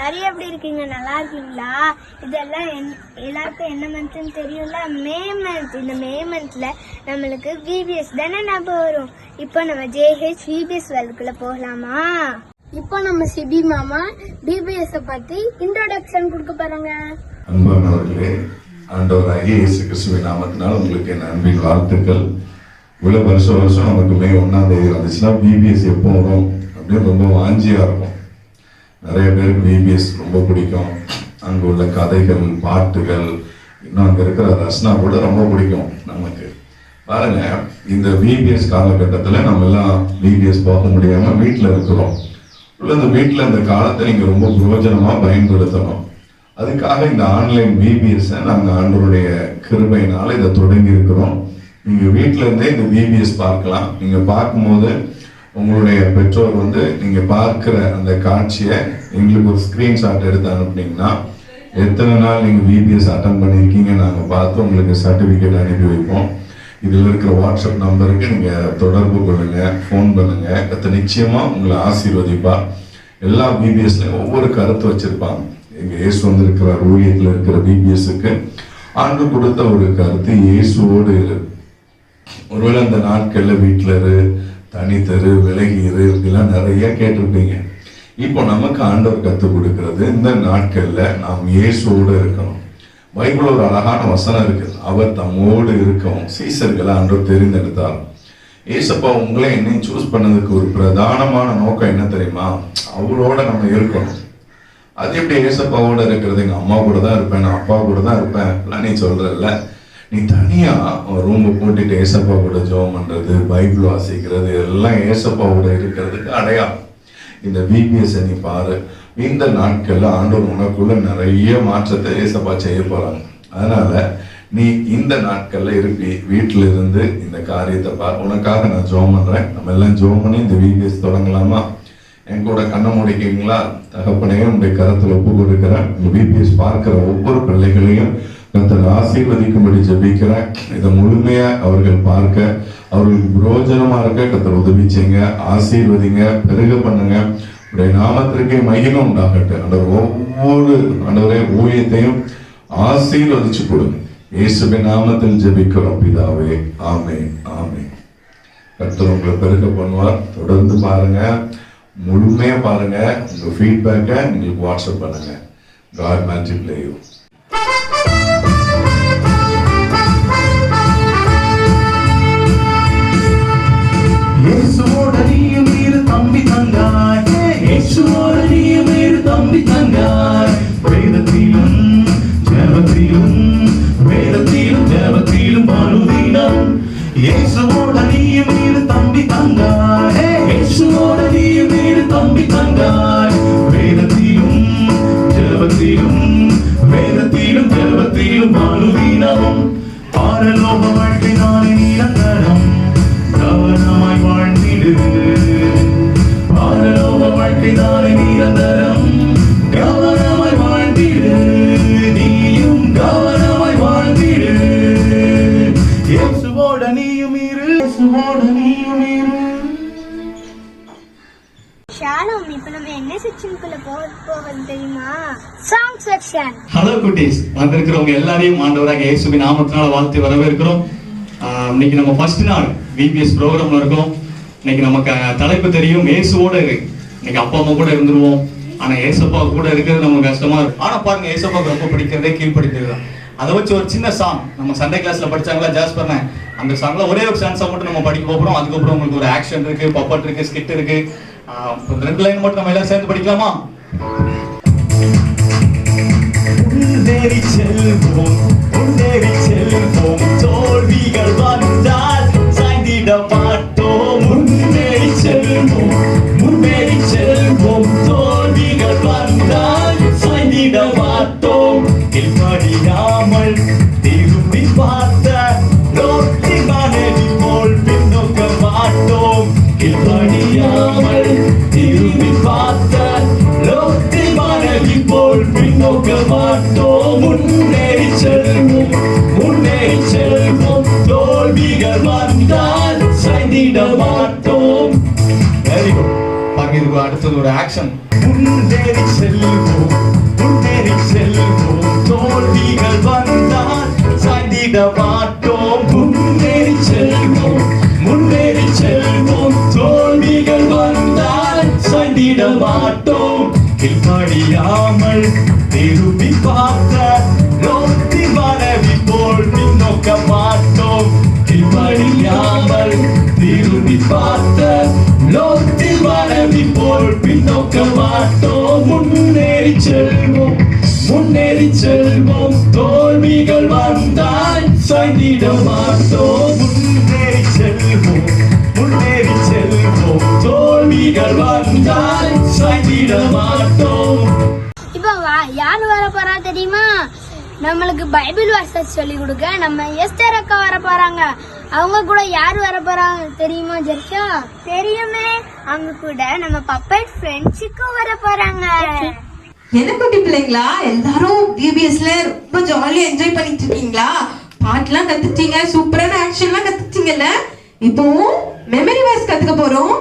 எல்லாரும் எப்படி இருக்கீங்க? நல்லா இருக்கீங்களா? இதெல்லாம் எல்லாருக்கும் என்ன மந்த்னு தெரியும்ல, மே மந்த். இந்த மே மந்த்ல நம்மளுக்கு விபிஎஸ் தானே ஞாபகம் வரும். இப்போ நம்ம ஜேஹெச் விபிஎஸ் வேர்ல்டுக்குள்ள போகலாமா? இப்போ நம்ம சிபி மாமா பிபிஎஸ் பத்தி இன்ட்ரோடக்ஷன் கொடுக்க போறாங்க. அன்பானவர்களே, ஆண்டவராகிய இயேசு கிறிஸ்துவின் நாமத்தினால் உங்களுக்கு என் அன்பின் வாழ்த்துக்கள். இவ்வளவு வருஷம் நமக்கு மே 1ஆம் தேதி வந்துச்சுன்னா பிபிஎஸ் எப்போ வரும் அப்படின்னு ரொம்ப வாஞ்சியா இருக்கும். நிறைய பேருக்கு பிபிஎஸ் ரொம்ப பிடிக்கும். அங்கே உள்ள கதைகள், பாட்டுகள், இன்னும் அங்கே இருக்கிற ரசனா கூட ரொம்ப பிடிக்கும் நமக்கு. பாருங்க, இந்த பிபிஎஸ் காலகட்டத்தில் நம்ம எல்லாம் பிபிஎஸ் போக முடியாம வீட்டில் இருக்கிறோம். இந்த வீட்டில் இந்த காலத்தை நீங்க ரொம்ப பிரயோஜனமா பயன்படுத்தணும். அதுக்காக இந்த ஆன்லைன் பிபிஎஸ் நாங்கள் ஆண்டவருடைய கிருபையினால இதை தொடங்கி இருக்கிறோம். நீங்க வீட்டில இருந்தே இந்த பிபிஎஸ் பார்க்கலாம். நீங்க பார்க்கும்போது உங்களுடைய பெற்றோர் நீங்க பார்க்கிற அந்த காட்சியை எங்களுக்கு ஒரு ஸ்கிரீன்ஷாட் எடுத்து அனுப்புனீங்கன்னா எத்தனை நாள் நீங்க பிபிஎஸ் அட்டன் பண்ணியிருக்கீங்க நாங்க பார்த்து உங்களுக்கு சர்டிபிகேட் அனுப்பி வைப்போம். இதுல இருக்கிற வாட்ஸ்அப் நம்பருக்கு நீங்க தொடர்பு கொள்ளுங்க, ஃபோன் பண்ணுங்க. கத்த நிச்சயமா உங்களை ஆசீர்வதிப்பா. எல்லா பிபிஎஸ்லயும் ஒவ்வொரு கருத்து வச்சிருப்பாங்க. எங்க இயேசு இருக்கிற ஊழியத்துல இருக்கிற பிபிஎஸ்க்கு ஆண்டு கொடுத்த ஒரு கருத்து, இயேசுவோடு இரு. ஒருவேளை அந்த நாட்கள்ல வீட்டுல இரு, தனித்தரு, விலகி இரு, இப்படிலாம் நிறைய கேட்டிருப்பீங்க. இப்போ நமக்கு ஆண்டவர் கற்றுக் கொடுக்கிறது, இந்த நாட்கள்ல நாம் இயேசுவோடு இருக்கணும். பைபிள் ஒரு அழகான வசனம் இருக்கு, அவர் தம்மோடு இருக்கவும் சீசர்களை ஆண்டவர் தெரிந்தெடுத்தார். ஏசப்பா உங்களே என்னையும் சூஸ் பண்ணதுக்கு ஒரு பிரதானமான நோக்கம் என்ன தெரியுமா? அவரோட நம்ம இருக்கணும். அது எப்படி ஏசப்பாவோட இருக்கிறது? எங்க அம்மா கூட தான் இருப்பேன், நான் அப்பா கூட தான் இருப்பேன் நீ சொல்றல்ல. நீ தனியா ரூம் போட்டுட்டு ஏசப்பா கூட ஜெபம் பண்றது, பைபிள் வாசிக்கிறது எல்லாம் ஏசப்பாவோட இருக்கிறதுக்கு அடையாளம். இந்த பிபிஎஸ் நீ பாரு. இந்த நாட்கள்ல ஆண்டவர் உனக்குள்ள நிறைய மாற்றத்தை ஏசப்பா செய்ய போறாங்க. அதனால நீ இந்த நாட்கள்ல இருப்பி வீட்டுல இருந்து இந்த காரியத்தை பாரு. உனக்காக நான் ஜெபம் பண்றேன். நம்ம எல்லாம் ஜெபம் பண்ணி இந்த பிபிஎஸ் தொடங்கலாமா? என் கூட கண்ணை முடிக்கிறீங்களா? தகப்பனையும் உங்களுடைய கருத்துல ஒப்பு கொடுக்கிறேன். இந்த பிபிஎஸ் பார்க்கிற ஒவ்வொரு பிள்ளைகளையும் கர்த்தர் ஆசீர்வதிக்கும்படி ஜெபிக்கிறேன். இதை முழுமையா அவர்கள் பார்க்க, அவர்களுக்கு பிரயோஜனமா இருக்க கர்த்தர் உதவி செய்யுங்க, ஆசீர்வதிங்க, பெருக பண்ணுங்க. உடைய நாமத்திற்கு மகிமை உண்டாகட்டும். ஒவ்வொரு ஊழியத்தையும் ஆசீர்வதிச்சு கொடுங்க. இயேசுவின் நாமத்தில் ஜெபிக்கிறோம் பிதாவே, ஆமென், ஆமென். கர்த்தர் உங்களை பெருக பண்ணுவார். தொடர்ந்து பாருங்க, முழுமையா பாருங்க. உங்க ஃபீட்பேக்கை உங்களுக்கு வாட்ஸ்அப் பண்ணுங்க. God multiply you. இயேசுவோட நீயும் இரு தம்பி தங்காய், இயேசுவோட நீயும் இரு தம்பி தங்காய். வேதத்திலும் ஜெபத்திலும், வேதத்திலும் ஜெபத்திலும் அனுதினம் இயேசுவோட நீயும் இரு தம்பி தங்காய், இயேசுவோட நீயும் இரு தம்பி தங்காய். வேதத்திலும் ஜெபத்திலும், வேதத்திலும் ஜெபத்திலும் அனுதினம். பாரலோக வாழ்க்கை நாளை நிரந்தரம், கவனமாய் வாழ்ந்திடு. பாரலோக வாழ்க்கை நாளை நிரந்தரம், கவனமாய் வாழ்ந்திடு. நீயும் கவனமாய் வாழ்ந்திடு. இயேசுவோட நீயும் இரு, இயேசுவோட நீயும் இரு. ஷாலோம், இப்போ நம்ம என்ன செக்ஷனுக்குள்ள போகிறது தெரியுமா? Song section. ஹலோ குட்டீஸ், வந்திருக்கிறவங்க எல்லாரையும் ஆண்டவராக இயேசுவின் நாமத்தினால வாழ்த்து வரவேற்கிறோம். இன்னைக்கு நம்ம ஃபர்ஸ்ட் நாள் பிபிஎஸ் ப்ரோக்ராம்ல இருக்கோம். இன்னைக்கு நமக்கு தலைப்பு தெரியும், இயேசுவோட இரு. இன்னைக்கு அப்பா அம்மா கூட இருந்துருவோம், ஆனா ஏசப்பா கூட இருக்கிறது நமக்கு கஷ்டமா இருக்கும். ஆனா பாருங்க, ஏசப்பாவுக்கு ரொம்ப பிடிக்கிறதே கீழ்படிக்கிறது. அதை வச்சு ஒரு சின்ன சாங் நம்ம சண்டே கிளாஸ்ல படிச்சாங்களா ஜாஸ் பண்ண, அந்த சாங்ல ஒரே ஒரு சான்ஸை மட்டும் நம்ம படிக்க போறோம். அதுக்கப்புறம் உங்களுக்கு ஒரு ஆக்ஷன் இருக்கு, பப்பட் இருக்கு, ஸ்கிட் இருக்கு. 2 லைன் மட்டும் நம்ம எல்லாம் சேர்ந்து படிக்கலாமா? முன்னேறி செல்வோம், முன்னேறி செல்வோம், தோல்விகள் வந்தால் சாய்ந்திட மாட்டோம். முன்னேறி செல்வோம், முன்னேறி செல்வோம், தோல்விகள் வந்தால் சாய்ந்திட மாட்டோம். கீழ்ப்படியாமல் திரும்பி பார்த்த லோத்தி மனைவி போல் பின்னோக்க மாட்டோம். கீழ்ப்படியாமல் திரும்பி பார்த்த லோத்தி மனைவி போல் பின்னோக்க மாட்டோம். முன்னேறி செல்வோம், முன்னேறி செல்வோம், தோல்விகள் வந்தால் சாய்ந்திட மாட்டோம். Very good. இதுக்கு அடுத்தது ஒரு ஆக்ஷன். முன்னேறி செல்வோம் தோல்விகள் வந்தால் சாய்ந்திட மாட்டோம். முன்னேறி செல்வோம் தோல்விகள் வந்தால் சாய்ந்திட மாட்டோம். கீழ்ப்படியாமல் திரும்பி பார்த்த லோத்தி மனைவி போல் பின்னோக்க மாட்டோம். கீழ்ப்படியாமல் திரும்பி பார்த்த லோத்தி மனைவி போல் பின்னோக்க மாட்டோம். முன்னேறி செல்வோம் தோல்விகள் வந்தால் சாய்ந்திட மாட்டோம். முன்னேறி செல்வோம் தோல்விகள் வந்தால் சாய்ந்திட மாட்டோம். இப்போ யார் வர போறா தெரியுமா? நம்மளுக்கு பைபிள் வாசல் சொல்லி கொடுக்க நம்ம எஸ்தர் அக்கா வர போறாங்க. அவங்க கூட யார் வர போறாங்க தெரியுமா ஜெர்ஷா? தெரியுமே, அவங்க கூட நம்ம பப்பட் ஃப்ரெண்ட் சிக்கு வர போறாங்க. என்ன குட்டி பிள்ளைங்களா, எல்லாரும் விபிஎஸ்ல ரொம்ப ஜாலியா என்ஜாய் பண்ணிட்டு இருக்கீங்களா? பாட்டுலாம் கத்துட்டீங்க, சூப்பரான ஆக்ஷன்லாம் கத்துட்டீங்கல்ல. இப்போ மெமரி வாய்ஸ் கத்துக்க போறோம்.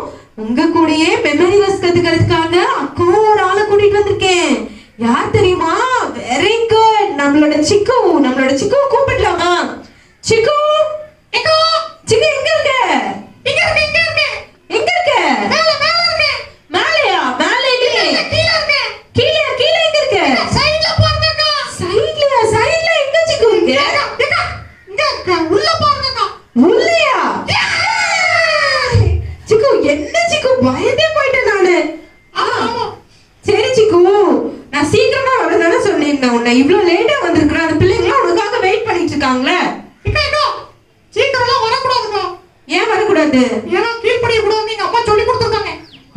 உங்க கூடயே மெமரி வாய்ஸ் கத்துக்கிறதுக்காக அக்கா ஒரு ஆளை கூட்டிட்டு வந்திருக்கேன். யார் தெரியுமா? வெரி குட், நம்மளோட சிக்கு கூப்பிடலாமா? சிக்கு சிக்கு எங்க இருக்க? எங்க இருக்க? மேலையா? மேலே இல்லையே. கீழே எங்க இருக்க? சைடுல எங்க சிக்கு இருக்கு? உள்ள பாருங்க. உள்ளயா? சிக்கு என்ன சிக்கு, பயந்தே போயிட்டேன் நானு. சரி சிக்கு, நான் சீக்கிரமா வரதானே சொல்லியிருந்தேன். உன்னை இவ்வளவு லேட்டா வந்திருக்கிறேன். அந்த பிள்ளைங்களாம் உனக்காக வெயிட் பண்ணிட்டு இருக்காங்களே. சீக்கிரம்லாம் வரக்கூடாதுங்க. ஏன் வரக்கூடாது? ஏன்னா கீழ்ப்படிய கூடாது, நீங்க அம்மா சொல்லி கொடுத்துருக்காங்க.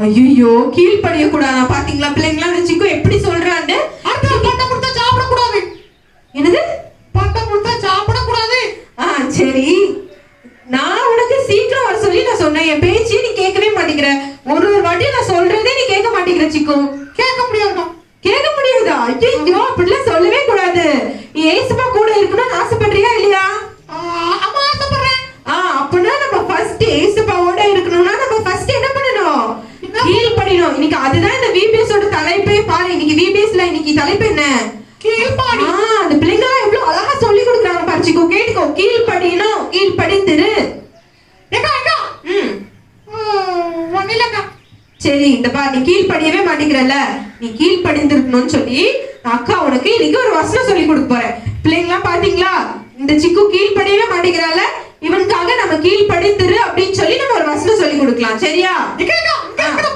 ஐயோ, கீழ்ப்படிய கூடாதா? பாத்தீங்களா பிள்ளைங்களா, அந்த சிக்கு எப்படி சொல்றான்னு. அடுத்து பண்டம் கொடுத்தா சாப்பிடக்கூடாது. என்னது? பண்டம் கொடுத்தா சாப்பிடக்கூடாது. சரி, நான் உனக்கு சீக்கிரம் வர சொல்லி நான் சொன்னேன். என் பேச்சு நீ கேட்கவே மாட்டேங்கிற. ஒரு வாட்டி நான் சொல்றதே நீ கேட்க மாட்டேங்கிற சிக்கு. கேட்க முடியாதுங்க. கேட்க முடியாதா? ஐயோ, அப்படிலாம் சொல்லவே கூடாது. நீ ஏசுப்பா கூட இருக்கணும்னு ஆசைப்படுறியா இல்லையா? அம்மா ஆசைப்படுறேன். அப்படின்னா நம்ம ஃபர்ஸ்ட் ஏசுப்பாவோட இருக்கணும்னா நம்ம ஃபர்ஸ்ட் என்ன பண்ணணும்? கீழ்ப்படியணும். இன்னைக்கு அதுதான் இந்த விபிஎஸ் ஓட தலைப்பே. பாரு, இன்னைக்கு விபிஎஸ்ல இன்னைக்கு தலைப்பு என்ன? கீழ்ப்படி. அந்த பிள்ளைங்க எவ்வளவு அழகா சொல்லி கொடுக்குறாங்க பாரு சிக்கு. கேட்டுக்கோ, கீழ்ப்படியணும், கீழ்ப்படிந்திரு. ஒன்னிலக்கா. சரி, இந்த பாரு, நீ கீழ்ப்படியவே மாட்டேங்கிறல்ல. நீ கீழ்ப்படிந்திருக்கணும்னு சொல்லி அக்கா உனக்கு இன்னைக்கு ஒரு வசனம் சொல்லி கொடுக்க போறேன். பிள்ளைங்களா பாத்தீங்களா, இந்த சிக்கு கீழ்ப்படியவே மாட்டேங்கிறால. இவனுக்காக நம்ம கீழ்ப்படிந்திரு அப்படின்னு சொல்லி நம்ம ஒரு வசனம் சொல்லி கொடுக்கலாம். சரியா?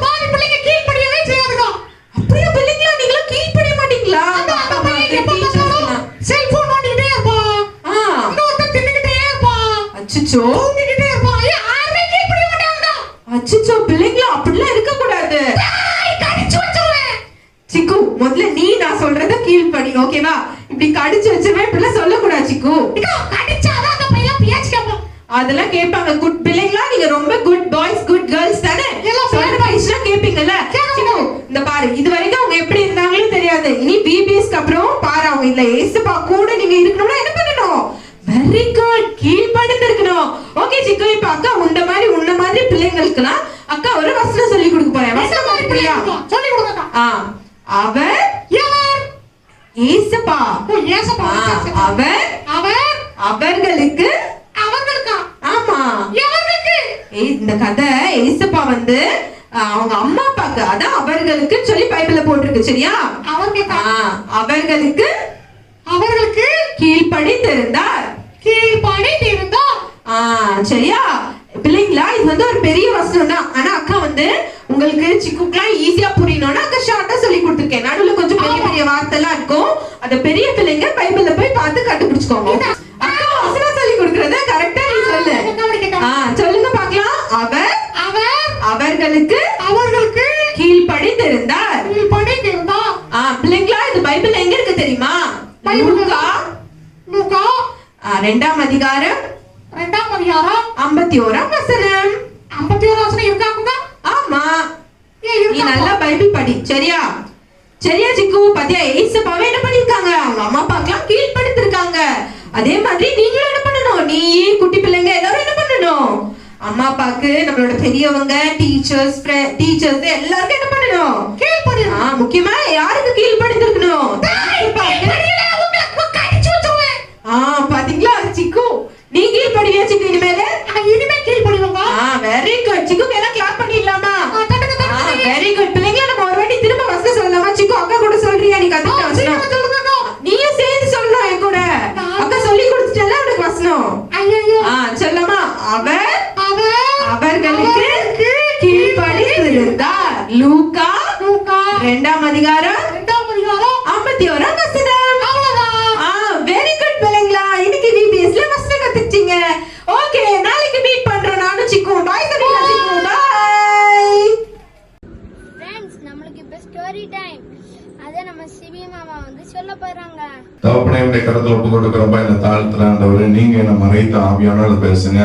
பாதி பிள்ளைங்க கீழ்ப்படியவே செய்யாதுங்க. அப்படியே பிள்ளைங்களா, நீங்களும் கீழ்ப்படிய மாட்டீங்களா? செல்போன் நோண்டிக்கிட்டே இருப்பான். இன்னொருத்தன் தின்னுக்கிட்டே இருப்பான். அச்சச்சோ, தூங்கிக்கிட்டே இருப்பான். யாருமே கீழ்ப்படிய மாட்டாங்க. அச்சச்சோ, பிள்ளைங்களா அப்படிலாம் இருக்க கூடாது. கடிச்சு வச்சிருவேன். சிக்கு, முதல்ல நீ நான் சொல்றத கீழ்ப்படி, ஓகேவா? இப்படி கடிச்சு வச்சிருவேன் இப்படிலாம் சொல்லக்கூடாது சிக்கு. கடிச்சாதான் அந்த பையன் பேச்சு கேட்பான். அதெல்லாம் கேட்பாங்க. குட் பிள்ளைங்களா, நீங்க ரொம்ப குட் பாய்ஸ் குட் கேர்ள்ஸ் தானே? சொல்ற பாய்ஸ்லாம் கேப்பீங்கல்ல. சிக்கு, இந்த பாரு, இது வரைக்கும் அவங்க எப்படி இருந்தாங்களும் தெரியாது. இனி பிபிஎஸ்க்கு அப்புறம் பாரு, அவங்க இல்ல ஏசுப்பா கூட நீங்க இருக்கணும்னா என்ன பண்ணணும்? வெரி குட், கீழ்ப்படிந்து இருக்கணும். ஓகே சிக்கு, இப்ப அக்கா உன்ன மாதிரி பிள்ளைங்களுக்குலாம் அக்கா ஒரு வசனம் சொல்லி கொடுக்க போறேன். வசனம் மாதிரியா சொல்லி கொடுங்க. அவர் யார்? ஏசுப்பா. ஏசப்பா. அவர் அவர்களுக்கு. அவர்களுக்கா? ஆமா, எவர்களுக்கு? இந்த கதை ஏசப்பா வந்து அவங்க அம்மா அப்பாக்கு, அதான் அவர்களுக்கு சொல்லி பைபிள்ல போட்டிருக்கு. சரியா? அவர்களுக்கு கீழ்ப்படிந்திருந்தார். சரியா பிள்ளைங்களா? இது வந்து ஒரு பெரிய வசனம் தான். ஆனா அக்கா வந்து உங்களுக்கு சிக்குக்குலாம் ஈஸியா புரியணும்னா அக்கா ஷார்ட்டா சொல்லி கொடுத்துருக்கேன். நடுவுல கொஞ்சம் பெரிய பெரிய வார்த்தை எல்லாம் இருக்கும். அத பெரிய பிள்ளைங்க பைபிள்ல போய் பார்த்து கண்டுபிடிச்சுக்கோங்க. அக்கா வசனம் சொல்லி கொடுக்கறத கரெக்டா நீ சொல்லு. சொல்லுங்க பாக்கலாம். அவர்களுக்கு கீழ்ப்படிந்திருந்தார். பிள்ளைங்களா, இது பைபிள் எங்க இருக்கு தெரியுமா? லூக்கா 2ஆம் அதிகாரம் 51ஆம் வசனம். 51 வசனம் இருக்காங்க. ஆமா, நீ நல்லா பைபிள் படி. சரியா? சிக்கு, பாத்தியா ஏசப்பாவே என்ன பண்ணிருக்காங்க? அவங்க அம்மா அப்பாக்கெல்லாம் கீழ்ப்படுத்திருக்காங்க. அதே மாதிரி நீங்களும் என்ன பண்ணணும்? நீ குட்டி பிள்ளைங்க எல்லாரும் என்ன பண்ணணும்? அம்மா அப்பாக்கு நம்மளோட பெரியவங்க டீச்சர்ஸ் எல்லாருக்கும் என்ன பண்ணணும்? கீழ்ப்படியணும். முக்கியமா யாருக்கு கீழ்ப்படிந்திருக்கணும்? பாத்தீங்களா சிக்கு, நீ கீழ்ப்படிவியா சிக்கு? இனிமே கீழ்ப்படிவாங்க. வெரி குட் சிக்கு, எல்லாம் கிளாப் பண்ணிடலாமா? வெரி குட் பிள்ளைங்களா, நம்ம ஒரு வாட்டி திரும்ப வசனம் சொல்லலாமா? சிக்கு அக்கா கூட சொல்றியா? நீ கத்துக்கிட்ட வசனம் நீயும் சேர்ந்து சொல்லணும் என் கூட. அக்கா சொல்லி கொடுத்துட்டல உனக்கு வசனம். சொல்லலாமா? அவர்களுக்கு கீழ்ப்படிந்திருந்தார். லூக்கா 2ஆம் அதிகாரம் 51ஆம் வசனம். வெரி குட் பிள்ளைங்களா, இன்னைக்கு VBSல வசனம் கத்துக்கிட்டீங்க. ஓகே, நாளைக்கு மீட் பண்றோம். நானும் சிக்கு பாய் சொல்லுங்க. சிக்கு பாய். ஃப்ரெண்ட்ஸ், நம்மளுக்கு இப்ப ஸ்டோரி டைம். அத நம்ம சிபி மாமா வந்து சொல்ல போறாங்க. தகப்பனே, உடைய கருத்துல ஒப்பு கொடுக்கிறப்ப இந்த தாழ்த்துல ஆண்டவரே, நீங்க என்ன மறைத்த ஆவியானவர் பேசுங்க.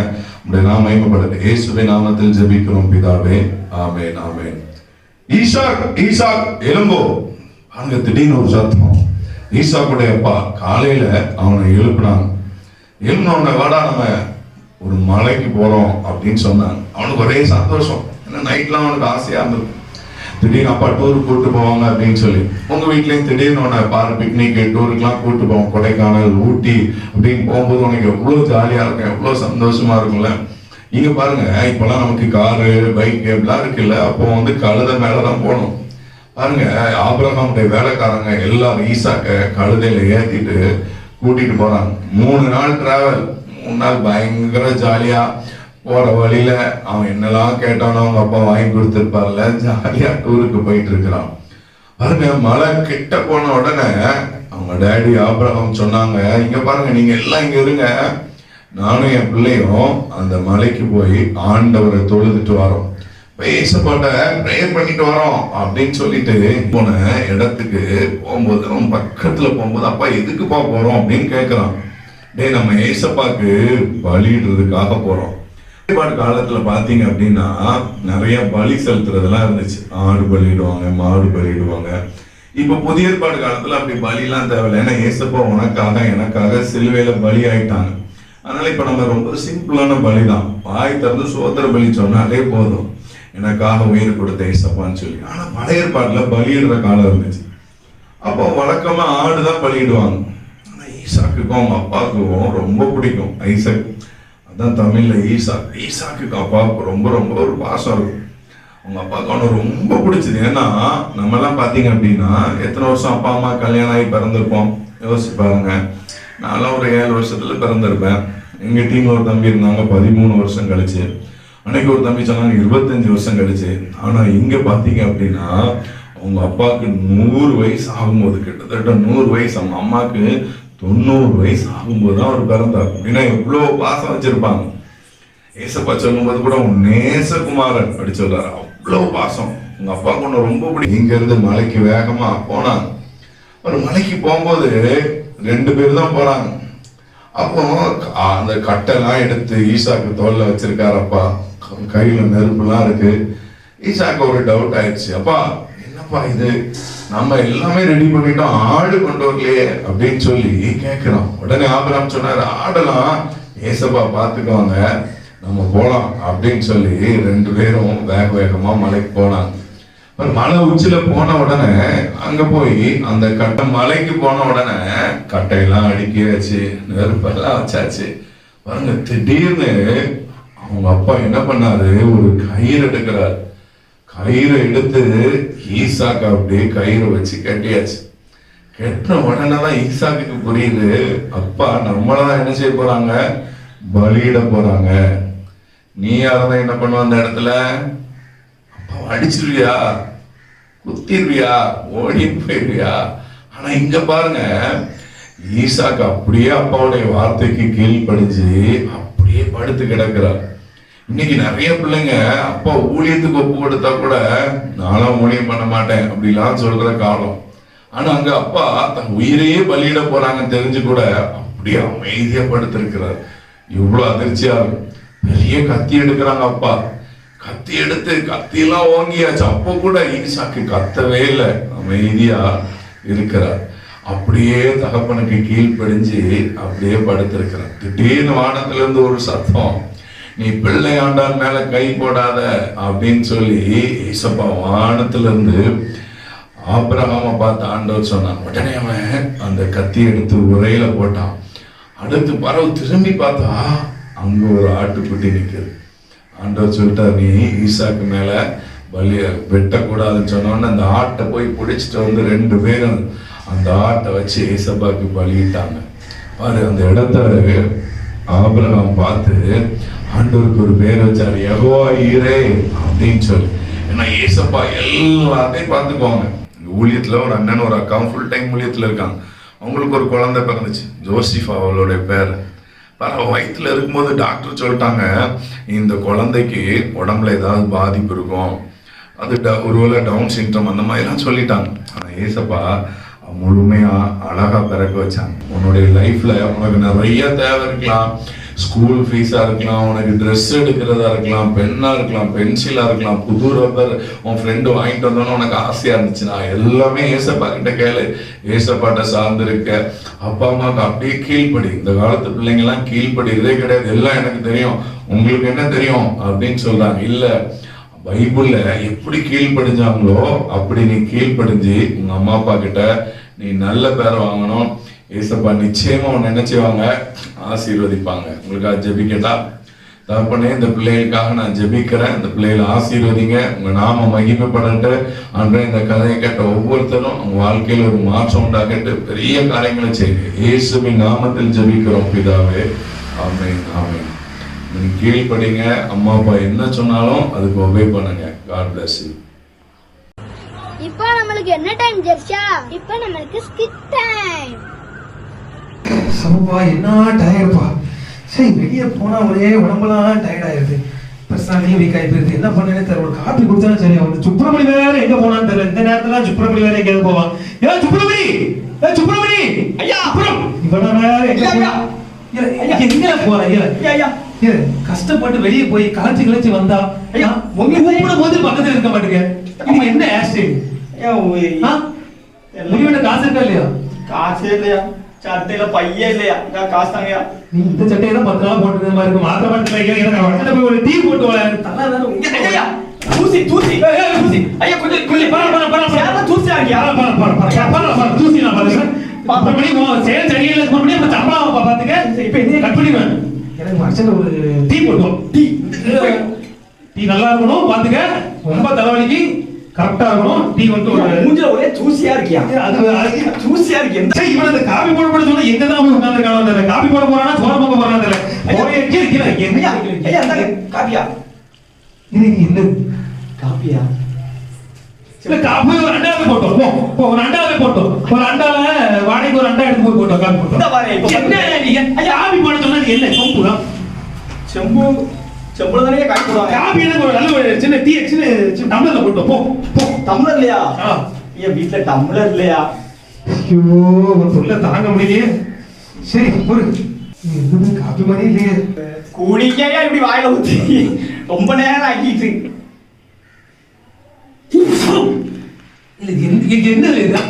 உடைய நாம மகிமைப்படட்டும். இயேசுவின் நாமத்தில் ஜெபிக்கிறோம் பிதாவே, ஆமென் ஆமென். ஈசாக் எழும்போ. அங்க திடீர்னு ஒரு சத்தம். ஈசாக்குடைய அப்பா காலையில அவனை எழுப்பினாங்க. எழுப்பினவனை வாடா நம்ம ஒரு மலைக்கு போறோம் அப்படின்னு சொன்னாங்க. அவனுக்கு ஒரே சந்தோஷம். ஏன்னா நைட்லாம் அவனுக்கு ஆசையா இருந்தது. திடீர்னு அப்பா டூருக்கு கூட்டு போவாங்க அப்படின்னு சொல்லி. உங்க வீட்லயும் திடீர்னு உன்னை பிக்னிக் டூருக்குலாம் கூட்டு போவோம். கொடைக்கானல், ஊட்டி அப்படின்னு போகும்போது உனக்கு எவ்வளவு ஜாலியா இருக்கும், எவ்வளவு சந்தோஷமா இருக்கும்ல. இங்க பாருங்க, இப்பெல்லாம் நமக்கு காரு பைக் எல்லாம் இருக்குல்ல. அப்போ வந்து கழுதை மேலதான் போகணும். பாருங்க, ஆபிரகாமுடைய வேலைக்காரங்க எல்லாரும் ஈசாக்க கழுதையில ஏத்திட்டு கூட்டிட்டு போறாங்க. 3 நாள் டிராவல். 3 நாள் பயங்கர ஜாலியா போற வழியில அவன் என்னெல்லாம் கேட்டானோ அவங்க அப்பா வாங்கி கொடுத்துருப்பார்ல. ஜாலியா டூருக்கு போயிட்டு இருக்கிறான். பாருங்க, மழை கிட்ட போன உடனே அவங்க டேடி ஆபிரகாம் சொன்னாங்க, இங்க பாருங்க, நீங்க எல்லாம் இங்க இருங்க, நானும் என் பிள்ளையும் அந்த மலைக்கு போய் ஆண்டவரை தொழுதுட்டு வரோம், பேசப்பட்ட ப்ரேயர் பண்ணிட்டு வரோம் அப்படின்னு சொல்லிட்டு போன இடத்துக்கு போகும்போது அவன் பக்கத்துல போகும்போது, அப்பா எதுக்குப்பா போறோம் அப்படின்னு கேட்கிறான். டே, நம்ம ஏசப்பாக்கு பலியிடுறதுக்காக போறோம். காலத்துல பாத்தீங்க அப்படின்னா நிறைய பலி செலுத்துறதெல்லாம் இருந்துச்சு. ஆடு பலியிடுவாங்க, மாடு பலியிடுவாங்க. இப்ப புதிய ஏற்பாடு காலத்துல அப்படி பலி எல்லாம் தேவையில்லை. ஏன்னா ஏசப்பா உனக்காக எனக்காக சிலுவையில பலி ஆயிட்டாங்க. அதனால இப்ப நம்ம ரொம்ப சிம்பிளான பலிதான். வாய் திறந்து சோதர பலி சொன்னாலே போதும், எனக்காக உயிர் கொடுத்த ஏசப்பான்னு சொல்லி. ஆனா பழைய ஏற்பாட்டுல பலியிடுற காலம் இருந்துச்சு. அப்போ வழக்கமா ஆடுதான் பலியிடுவாங்க. ஆனா ஈசாக்குக்கும் அவங்க அப்பாவுக்கும் ரொம்ப பிடிக்கும் ஐசக். அதான் தமிழ்ல ஈசாக். ஈசாக்கு அப்பாவுக்கு ரொம்ப ரொம்ப ஒரு பாசம் இருக்கும். அவங்க அப்பாவுக்கு அவனை ரொம்ப பிடிச்சது. ஏன்னா நம்ம எல்லாம் பாத்தீங்க அப்படின்னா எத்தனை வருஷம் அப்பா அம்மா கல்யாணம் ஆகி பிறந்திருப்போம் யோசிச்சு பாருங்க. நான்லாம் ஒரு 7 வருஷத்துல பிறந்திருப்பேன். எங்க டீம்ல ஒரு தம்பி இருந்தாங்க 13 வருஷம் கழிச்சு. அன்னைக்கு ஒரு தம்பி சொன்னாங்க 25 வருஷம் கழிச்சு. ஆனா இங்க பாத்தீங்க அப்படின்னா அவங்க அப்பாவுக்கு 100 வயசு ஆகும்போது, கிட்டத்தட்ட 100 வயசு, அவங்க அம்மாவுக்கு 90 வயசு ஆகும்போது தான் அவர் பிறந்தார். அப்படின்னா எவ்வளவு பாசம் வச்சிருப்பாங்க. ஏசப்பா சொல்லும்போது கூட நேசகுமாரன் அப்படி சொல்றாரு. அவ்வளவு பாசம். உங்க அப்பாவுக்கு ஒண்ணு ரொம்ப பிடிக்கும். இங்க இருந்து மலைக்கு வேகமா போனாங்க. ஒரு மலைக்கு போகும்போது 2 பேர் தான் போறாங்க. அப்போ அந்த கட்டெல்லாம் எடுத்து ஈசாக்கு தோல்ல வச்சிருக்காரு அப்பா. கையில நெருப்புலாம் இருக்கு. ஈசாக்கு ஒரு டவுட் ஆயிடுச்சு. அப்பா என்னப்பா இது, நம்ம எல்லாமே ரெடி பண்ணிட்டோம், ஆடு கொண்டு வரலையே அப்படின்னு சொல்லி கேட்கிறோம். உடனே ஆபிரகாம் சொன்னாரு, ஆடெல்லாம் ஏசப்பா பாத்துக்குவாங்க, நம்ம போலாம் அப்படின்னு சொல்லி 2 பேரும் வேக வேகமா மலைக்கு போனாங்க. மலை உச்சில போன உடனே அங்க போய் அந்த கட்டை மலைக்கு போன உடனே கட்டையெல்லாம் அடுக்கியாச்சு, நெருப்பெல்லாம் வச்சாச்சு. பாருங்க, திடீர்னு அவங்க அப்பா என்ன பண்ணாரு, ஒரு கயிறு எடுக்கிறார். கயிறை எடுத்து ஈசாக்கு அப்படியே கயிறை வச்சு கட்டியாச்சு. கெட்ட உடனே தான் ஈசாக்கு புரியுது, அப்பா நம்மளதான் என்ன செய்ய போறாங்க, பலியிட போறாங்க. நீ யாரதான் என்ன பண்ணுவ அந்த இடத்துல, அப்பா அடிச்சிருவியா, குத்திருவியா, ஓடி போயிருவியா. ஆனா இங்க பாருங்க, ஈசாக்கு அப்படியே அப்பாவுடைய வார்த்தைக்கு கீழ்ப்படிஞ்சு அப்படியே படுத்து கிடக்கிறார். இன்னைக்கு நிறைய பிள்ளைங்க அப்பா ஊழியத்துக்கு ஒப்பு கொடுத்தா கூட நானும் ஊழியம் பண்ண மாட்டேன் அப்படிலாம் சொல்ற காலம். ஆனா அங்க அப்பா தன் உயிரையே பலியிட போறாங்கன்னு தெரிஞ்சு கூட அப்படியே அமைதியா படுத்திருக்கிறார். இவ்வளவு அதிர்ச்சியா இருக்கும். பெரிய கத்தி எடுக்கிறாங்க அப்பா. கத்தி எடுத்து கத்தியெல்லாம் ஓங்கியாச்சு. அப்போ கூட ஈசாக்கு கத்தவே இல்லை, அமைதியா இருக்கிறார். அப்படியே தகப்பனுக்கு கீழ்ப்படிஞ்சு அப்படியே படுத்திருக்கிறார். திடீர்னு வானத்துல இருந்து ஒரு சத்தம், நீ பிள்ளை ஆண்டான் மேல கை போடாத அப்படின்னு சொல்லி ஏசப்பா வானத்துல இருந்து ஆபிரகாமை பார்த்து ஆண்டவர் சொன்னான். உடனே அவன் அந்த கத்தி எடுத்து உரையில போட்டான். அடுத்து பறவை திரும்பி பார்த்தா அங்க ஒரு ஆட்டுக்குட்டி நிக்குது. ஆண்டவர் சொல்லிட்டார், நீ ஈசாக்கு மேல பலிய வெட்டக்கூடாதுன்னு சொன்னோன்னு அந்த ஆட்டை போய் பிடிச்சிட்டு வந்து 2 பேரும் அந்த ஆட்டை வச்சு ஏசப்பாக்கு பலியிட்டாங்க. பாரு, அந்த இடத்த ஆபிரகாம் பார்த்து ஆண்டவருக்கு ஒரு பேர் வச்சாரு, யெகோவா ஈரே அப்படின்னு சொல்லி. ஏன்னா ஏசப்பா எல்லாத்தையும் பார்த்துக்குவாங்க. ஊழியத்துல ஒரு அண்ணன் ஒரு அக்கா ஃபுல் டைம் ஊழியத்துல இருக்காங்க. அவங்களுக்கு ஒரு குழந்தை பிறந்துச்சு, ஜோசிஃபா அவளுடைய பேர். வயிற்றுல இருக்கும்போது டாக்டர் சொல்லிட்டாங்க, இந்த குழந்தைக்கு உடம்புல ஏதாவது பாதிப்பு இருக்கும், அது ஒருவேளை டவுன் சிண்ட்ரம் அந்த மாதிரிலாம் சொல்லிட்டாங்க. ஆனா ஏசப்பா முழுமையா அழகா பிறக்க வச்சாங்க. உன்னுடைய லைஃப்ல உனக்கு நிறைய தேவை இருக்கலாம், ஸ்கூல் ஃபீஸா இருக்கலாம், உனக்கு ட்ரெஸ் எடுக்கிறதா இருக்கலாம், பென்னா இருக்கலாம், பென்சிலா இருக்கலாம், புது ரப்பர் உன் ஃப்ரெண்டு வாங்கிட்டு வந்தோன்னு உனக்கு ஆசையா இருந்துச்சுன்னா எல்லாமே ஏசப்பா கிட்ட கேளு. ஏசப்பாட்ட சார்ந்திருக்க. அப்பா அம்மாவுக்கு அப்படியே கீழ்ப்படி. இந்த காலத்து பிள்ளைங்க எல்லாம் கீழ்ப்படிறதே கிடையாது. எல்லாம் எனக்கு தெரியும், உங்களுக்கு என்ன தெரியும் அப்படின்னு சொல்றாங்க. இல்ல, பைபிள்ல எப்படி கீழ்ப்படிஞ்சாங்களோ அப்படி நீ கீழ்ப்படிஞ்சு உங்க அம்மா அப்பா கிட்ட நீ நல்ல பேர் வாங்கணும். ஏசப்பா நிச்சயமா உன்னை என்ன செய்வாங்க, ஆசீர்வதிப்பாங்க. உங்களுக்காக ஜெபிக்கட்டா? தகப்பனே, இந்த பிள்ளைகளுக்காக நான் ஜெபிக்கிறேன். இந்த பிள்ளைகளை ஆசீர்வதிங்க, உங்க நாம மகிமைப்படட்டு. அன்றே இந்த கதையை கேட்ட ஒவ்வொருத்தரும் உங்க வாழ்க்கையில ஒரு மாற்றம் உண்டாகட்டு, பெரிய காரியங்களை செய்யுங்க. இயேசுவின் நாமத்தில் ஜெபிக்கிறோம் பிதாவே, ஆமென், ஆமென். நீங்க கீழ்படிங்க. அம்மா அப்பா என்ன சொன்னாலும் அதுக்கு ஒபே பண்ணுங்க. God bless you. இப்போ நம்மளுக்கு என்ன டைம் ஜெர்ஷா? இப்போ நம்மளுக்கு ஸ்கிட் டைம். சமப்பா, என்ன டயர்ப்பா. சரி, வெளியே போனா ஒரே உடம்பெல்லாம் டயர்ட் ஆயிருது. பர்சனலி வீக் ஆயிடுது. என்ன பண்ணேனே தெரியல. ஒரு காப்பி குடிச்சாலும் சரி. அவன் சுப்பிரமணி வேற எங்க போனான்னு தெரியல. இந்த நேரத்துல சுப்பிரமணி வேற எங்க போவான்? ஏ சுப்பிரமணி, ஏ சுப்பிரமணி, ஐயா இவன வேற எங்க போற? ஐயா கஷ்டப்பட்டு வெளியே போய் கலச்சி வந்தா ஐயா உங்க கூப்பிடும் போது பக்கத்துல இருக்க மாட்டேங்க. இது என்ன ஆக்சிடென்ட்? முடிவோட காசு இருக்கா இல்லையா? காசே இல்லையா, சட்டையில பையே இல்லையா, காசு தாங்கயா. நீ இந்த சட்டையில 10 நாள் போட்டு மாதிரி இருக்கும். மாத்திர மாட்டில போய் ஒரு டீ போட்டு தலை தூசி தூசி தூசி ஐயா, கொஞ்சம் கொஞ்சம் தூசி ஆகியா. தூசி நான் பாத்துக்கிறேன். 10 மணி சேல் சரியில்லை பண்ணி அப்ப சம்பளம் பாத்துக்க. இப்ப என்ன கட் பண்ணிடுவேன். எனக்கு மனுஷன் ஒரு டீ போடுவோம். டீ நல்லா இருக்கணும் பாத்துக்க. ரொம்ப தலைவலிக்கு கரெக்டா இருக்கணும். டீ வந்து ஒரு மூஞ்சில ஒரே தூசியா இருக்கியா. அது தூசியா இருக்கு. சரி, இவன் அந்த காபி போட சொன்னா எங்க தான் போய் உட்கார்ந்திருக்கானோ. காபி போட போறானா சோறு பொங்க போறானா தெரியல. ஒரே இருக்கீங்க ஐயா ஐயா அந்த காபியா. இது என்ன காபியா? இல்ல, காபி ஒரு அண்டாவே போட்டோம். ஒரு அண்டாவே போட்டோம். ஒரு அண்டால வாடகைக்கு ஒரு அண்டா எடுத்து போய் போட்டோம். காபி போட்டோம். இந்த பாரு, என்ன நீங்க காபி போட சொன்னா என்ன சொம்பு தான்? செம்புல தானே காபி போடுவாங்க. காபி எனக்கு ஒரு நல்ல ஒரு சின்ன டீ சின்ன டம்ளர்ல போட்டோம். போ டம்ளர் இல்லையா? ஐயா வீட்ல டம்ளர் இல்லையா? ஐயோ, ஒரு சொல்ல தாங்க முடியலையே. சரி ஒரு எதுவுமே காபி மாதிரி இல்லையே. குடிக்கையா இப்படி வாயில ஊத்தி ரொம்ப நேரம் ஆக்கிட்டு. என்னது இது?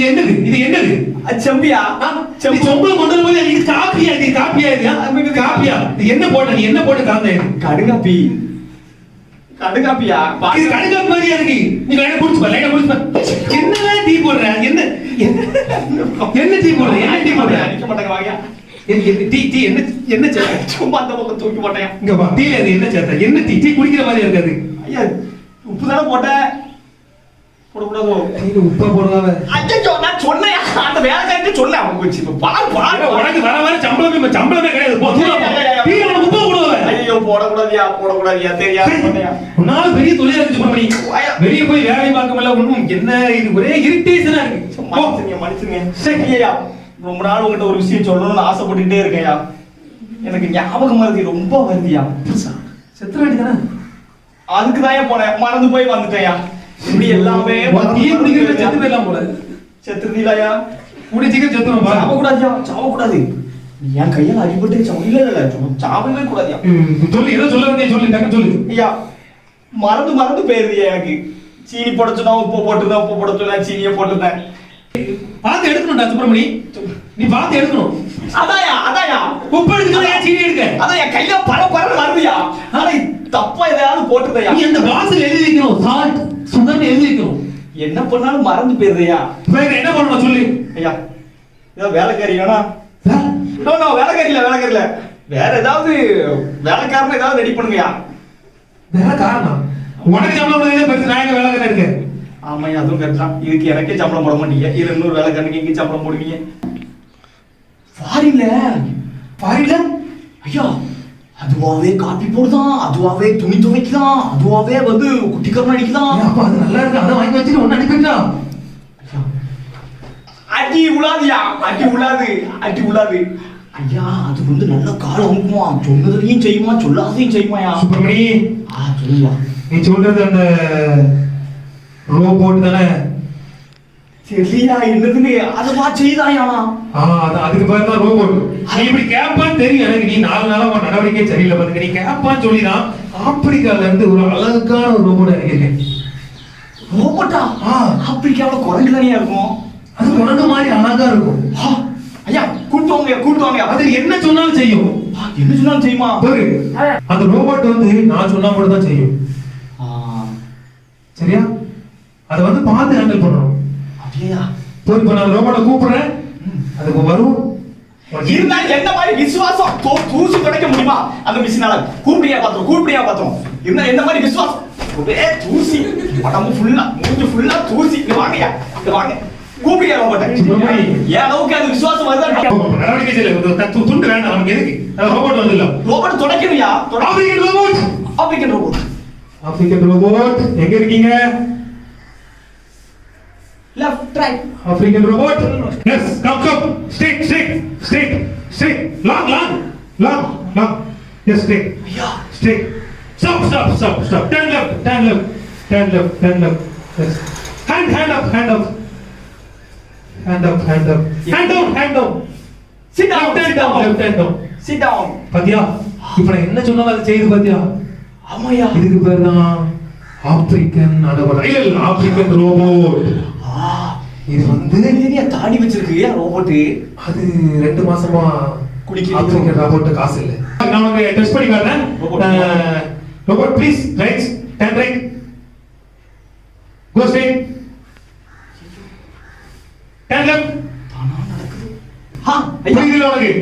என்னது இது? என்னது செம்பியா? சொம்புல கொண்டு போது இது காப்பியா? இது காப்பியா? இது காப்பியா? என்ன போட்ட நீ? என்ன போட்டு கலந்த? கடுகாப்பி. கடுகாப்பியா? இது கடுகாப்பி மாதிரியா இருக்கு. நீ லைனா குடிச்சு பாரு. லைனா குடிச்சு பாரு. என்ன டீ போடுற? என்ன டீ போடுற? என்ன டீ போடுற? அடிக்க மாட்டாங்க வாங்க. டீ என்ன சேர்த்த? சும்மா அந்த பக்கம் தூக்கி மாட்டேன். இங்க வா. டீ அது என்ன சேர்த்த? என்ன டீ குடிக்கிற மாதிரி இருக்காது. ஐயா உப்பு தானே போட்டேன். போடக்கூடாதோ? உப்பா போடுறாங்க. ஐயோ, நான் சொன்னேன் அந்த வேலைக்காரன் சொன்னேன். அவங்க பாரு உனக்கு வர சம்பளமே கிடையாது. டீ உனக்கு உப்பா போடுவாங்க. ஐயோ போடக்கூடாதியா தெரியாது. உன்னால பெரிய தொழிலா இருந்துச்சு பண்ணி வெளியே போய் வேலை பார்க்க முடியல. ஒண்ணும் என்ன இது ஒரே இரிட்டேஷனா இருக்கு. மன்னிச்சுங்க ஐயா. ரொம்ப நாள் உங்ககிட்ட ஒரு விஷயம் சொல்லணும்னு ஆசைப்பட்டுட்டே இருக்கேன்யா. எனக்கு ஞாபகம் வருது, ரொம்ப வருதியா. செத்துறாடி தானே? அதுக்குதான் போனேன், மறந்து போய் வந்துட்டேன்யா. இப்படி எல்லாமே டீ குடிக்கிற செத்து போயிடலாம் போல. செத்துருந்தீங்களா? குடிச்சிக்க செத்துரும். சாவக்கூடாது. என் கையால் அடிபட்டு இல்ல சாவவே கூடாதியா. சொல்லு, ஏதோ சொல்ல வந்தே சொல்லு. டக்கு சொல்லு. ஐயா மறந்து போயிருதியா. எனக்கு சீனி போட சொன்னா உப்பு போட்டுதான், உப்பு போட சொன்னா சீனியை போட்டுதான். பார்த்து எடுக்கணும்டா சுப்பிரமணி. நீ பார்த்து எடுக்கணும். அதாயா உப்பு எடுத்துக்க சீனி எடுக்க. அதான் என் கையில பல வருதுயா. ஆனா தப்பா எதையாவது போட்டுதையா. நீ அந்த பாக்ஸ்ல எழுதி வைக்கணும், சால்ட் சுகர்னு எழுதி வைக்கணும். என்ன பண்ணாலும் மறந்து போயிருதையா. வேற என்ன பண்ணணும் சொல்லு. ஐயா ஏதோ வேலைக்காரி வேணா. நோ வேலைக்காரி இல்ல. வேற ஏதாவது வேலைக்காரன் ஏதாவது ரெடி பண்ணுங்கயா. வேற காரணம் உனக்கு சம்பளம் போடுறதே பெருசு, நான் எங்க வேலைக்காரன் இருக்கேன். ஆமாய்யா அதுவும் கரெக்ட் தான். இதுக்கு எனக்கே சம்பளம் போட மாட்டீங்க, இதுல இன்னொரு வேலைக்காரனுக்கு எங்க சம்பளம் போடுவீங்க? ஃபாரின்ல ஐயா அதுவாவே காப்பி போடுதான், அதுவாவே துணி துவைக்குதான், அதுவாவே வந்து குட்டிக்கரணம் அடிக்குதான். அப்ப அது நல்லா இருக்கு, அதை வாங்கி வச்சுட்டு ஒன்னு அனுப்பிட்டா. அடி உலாதியா, அடி உலாது. ஐயா அது வந்து நல்ல காலம் அமுக்குமா, சொன்னதையும் செய்யுமா சொல்லாதையும் செய்யுமாயா. சுப்பிரமணி சொல்லுயா. நீ சொல்றது அந்த ரோபோட் தானே? சரியா என்னதுன்னு அதுவா செய்தாயா. அதுக்கு பேர் தான் ரோபோட். நீ இப்படி கேப்பான்னு தெரியும் எனக்கு, நீ 4 நாளா உன் நடவடிக்கை சரியில்லை பாத்துக்க. நீ கேப்பான்னு சொல்லிதான் ஆப்பிரிக்கால இருந்து ஒரு அழகான ஒரு ரோபோட் இறக்கிருக்கேன். ரோபோட்டா? ஆப்பிரிக்காவில் குரங்கு தானே இருக்கும். அது குரங்கு மாதிரி அழகா இருக்கும். ஐயா கூப்பிட்டு வாங்க. அது என்ன சொன்னாலும் செய்யும். என்ன சொன்னாலும் செய்யுமா? பாரு அந்த ரோபோட் வந்து நான் சொன்னா மட்டும் தான் செய்யும். சரியா? அதை வந்து பார்த்து ஹேண்டில் பண்ணணும். அப்படியா? போய் இப்ப நான் ரோபோட்டை கூப்பிடுறேன், அதுக்கு வரும். இருந்தா என்ன மாதிரி விசுவாசம் தூசி கிடைக்க முடியுமா அந்த மிஷினால? கூப்பிடியா பாத்திரம் இருந்தா என்ன மாதிரி விசுவாசம்? ஒரே தூசி, உடம்பு ஃபுல்லா மூஞ்சி ஃபுல்லா தூசி. இங்க வாங்க கூப்பிடியா ரோபோட்டை. ஏன் அளவுக்கு அது விசுவாசம் வருதா? நடவடிக்கை செய்யல, துண்டு வேண்டாம் நமக்கு. எதுக்கு ரோபோட் வந்து இல்ல, ரோபோட் துடைக்கணும்யா. ஆப்பிரிக்கன் ரோபோட் எங்க இருக்கீங்க? Left right. African robot. Yes, come. Straight. Long. Yes, straight. Yeah. Straight. Stop. Turn left. Yes. Hand up. Hand down. Sit down. Left hand down. Sit down. பாத்தியா? இப்ப நான் என்ன சொன்னாலும் அதை செய்து பாத்தியா? ஆமாயா. இதுக்கு பேர் தான் ஆப்பிரிக்கன் ரோபோட். இது வந்து தாடி வச்சிருக்கு ரோபோட். அது 2 மாசமா குடிக்குது. ஆப்பிரிக்கன் ரோபோட் காசு இல்ல. நான் உங்களுக்கு டெஸ்ட் பண்ணி காட்டுறேன். Robot please right, turn right, go straight, turn left. தானா நடக்குது. புரியுதுல உனக்கு?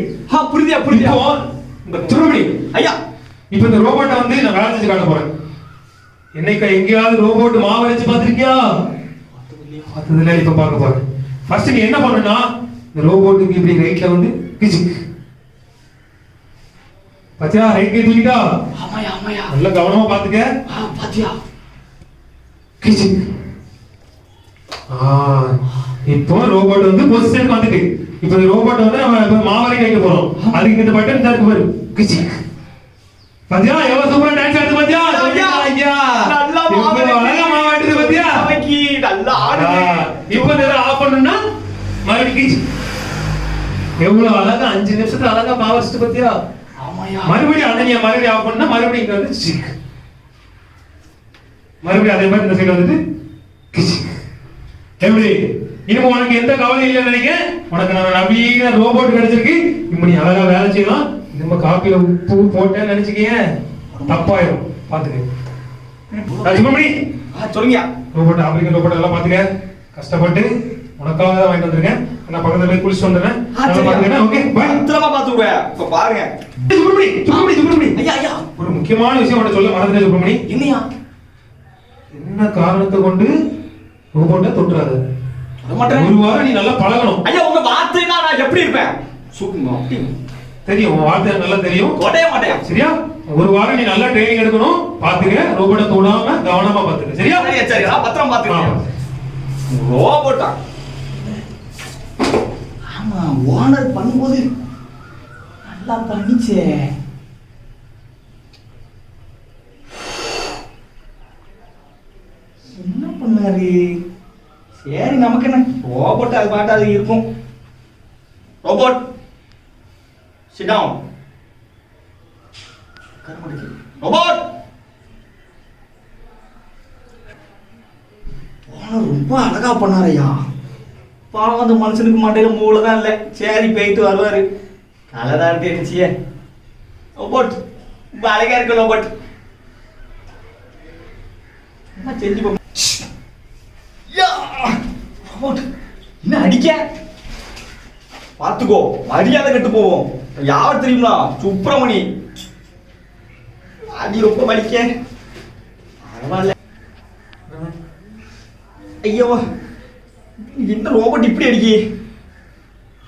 புரியுதா? இப்போ சுப்பிரமணி ஐயா இப்போ இந்த ரோபோட்டை வந்து நான் வேலை செஞ்சு காட்ட போறேன். என்னைக்கு எங்கேயாவது ரோபோட் மாவரைச்சு பார்த்திருக்கியா? பார்த்ததுல இப்ப பார்க்க போறேன். ஃபர்ஸ்ட் நீ என்ன பண்ணணும்னா இந்த ரோபோட்டுக்கு இப்படி ரைட்ல வந்து கிச்சிக். பாத்தியா? ரைட் கை தூக்கிட்டா? ஆமாயா. நல்ல கவனமா பாத்துக்க. பாத்தியா? கிச்சிக். இப்போ ரோபோட் வந்து பொசிஷனுக்கு வந்துட்டு, இப்போ இந்த ரோபோட் வந்து நம்ம மாவரை வைக்க போறோம். அதுக்கு இந்த பட்டன் தான் இருக்கு பாரு, கிச்சிக். பாத்தியா எவ்வளவு சூப்பரா டான்ஸ் ஆடுது? பாத்தியா? ஐயா நல்லா அழகா மாவாடுது. பாத்தியா? நல்லா ஆடுது. இப்போ இத ஆஃப் பண்ணனும்னா மறுபடியும் கிச்சிக். எவ்வளவு அழகா 5 நிமிஷத்துல அழகா மாவரிச்சு. பாத்தியா? ஆமாயா. மறுபடியும் அண்ணனியா மறுபடியும் ஆஃப் பண்ணா மறுபடியும் இங்க வந்து சிக். மறுபடியும் அதே மாதிரி இந்த சைடு வந்துட்டு கிச்சிக். எப்படி? இனிமே உனக்கு எந்த கவலையும் இல்லைன்னு நினைக்கிறேன். உனக்கு நம்ம நவீன ரோபோட் கிடைச்சிருக்கு. இப்ப நீ அழகா வேலை செய்யலாம். நம்ம காப்பில உப்பு போட்டேன்னு நினைச்சுக்கீங்க தப்பாயிரும். பாத்துக்க சுப்பிரமணி. சொல்லுங்க. ரோபோட் ஆப்பிரிக்கன் ரோபோட் எல்லாம் பாத்துக்க. கஷ்டப்பட்டு உனக்காக தான் வாங்கிட்டு வந்திருக்கேன். நான் பக்கத்துல போய் குளிச்சு வந்துடுறேன். பாத்துக்கிறேன். Okay bye. பத்திரமா பாத்துக்குவேன். இப்ப பாருங்க சுப்பிரமணி. ஐயா ஒரு முக்கியமான விஷயம் உன்கிட்ட சொல்ல மறந்துட்டேன் சுப்பிரமணி. என்னையா? என்ன காரணத்தை கொண்டு ரோபோட்டை தொட்டுறாத. ஒரு வாரம் நீ நல்லா பழகணும். ஐயா உங்க வார்த்தைனா நான் எப்படி இருப்பேன்? தெரியும், உன் வார்த்தை நல்லா தெரியும். தொடைய மாட்டேன். சரியா? ஒரு வாரம் நீ நல்லா ட்ரைனிங் எடுக்கணும். பாத்துக்க, ரோபோட்டை தொடாம கவனமா பாத்துக்க. சரியா? சரி நான் பத்திரம் பாத்துக்கிறேன். ரோபோட்டா? ஆமா ஓனர் பண்ணும்போது நல்லா பண்ணிச்சே. என்ன பண்ணாரு? சரி நமக்கு என்ன, ரோபோட் அது பாட்டு அது இருக்கும். Robot sit down. ரோபோட் ரொம்ப அழகா பண்ணாரையா. பாவம் அந்த மனுஷனுக்கு மண்டையில மூளை தான் இல்லை. சரி போயிட்டு வருவாரு. கலரா இருக்கு என்ன செய்ய ரோபோட் ரொம்ப அழகா இருக்கு ரோபோட் என்ன செஞ்சு போ யா ரோபோட் என்ன அடிக்க பார்த்துக்கோ மரியாதை கெட்டு போவோம் யார் தெரியுமா சுப்பிரமணி அடி ரொம்ப வலிக்க பரவாயில்ல ஐயோ என்ன ரோபோட் இப்படி அடிக்கி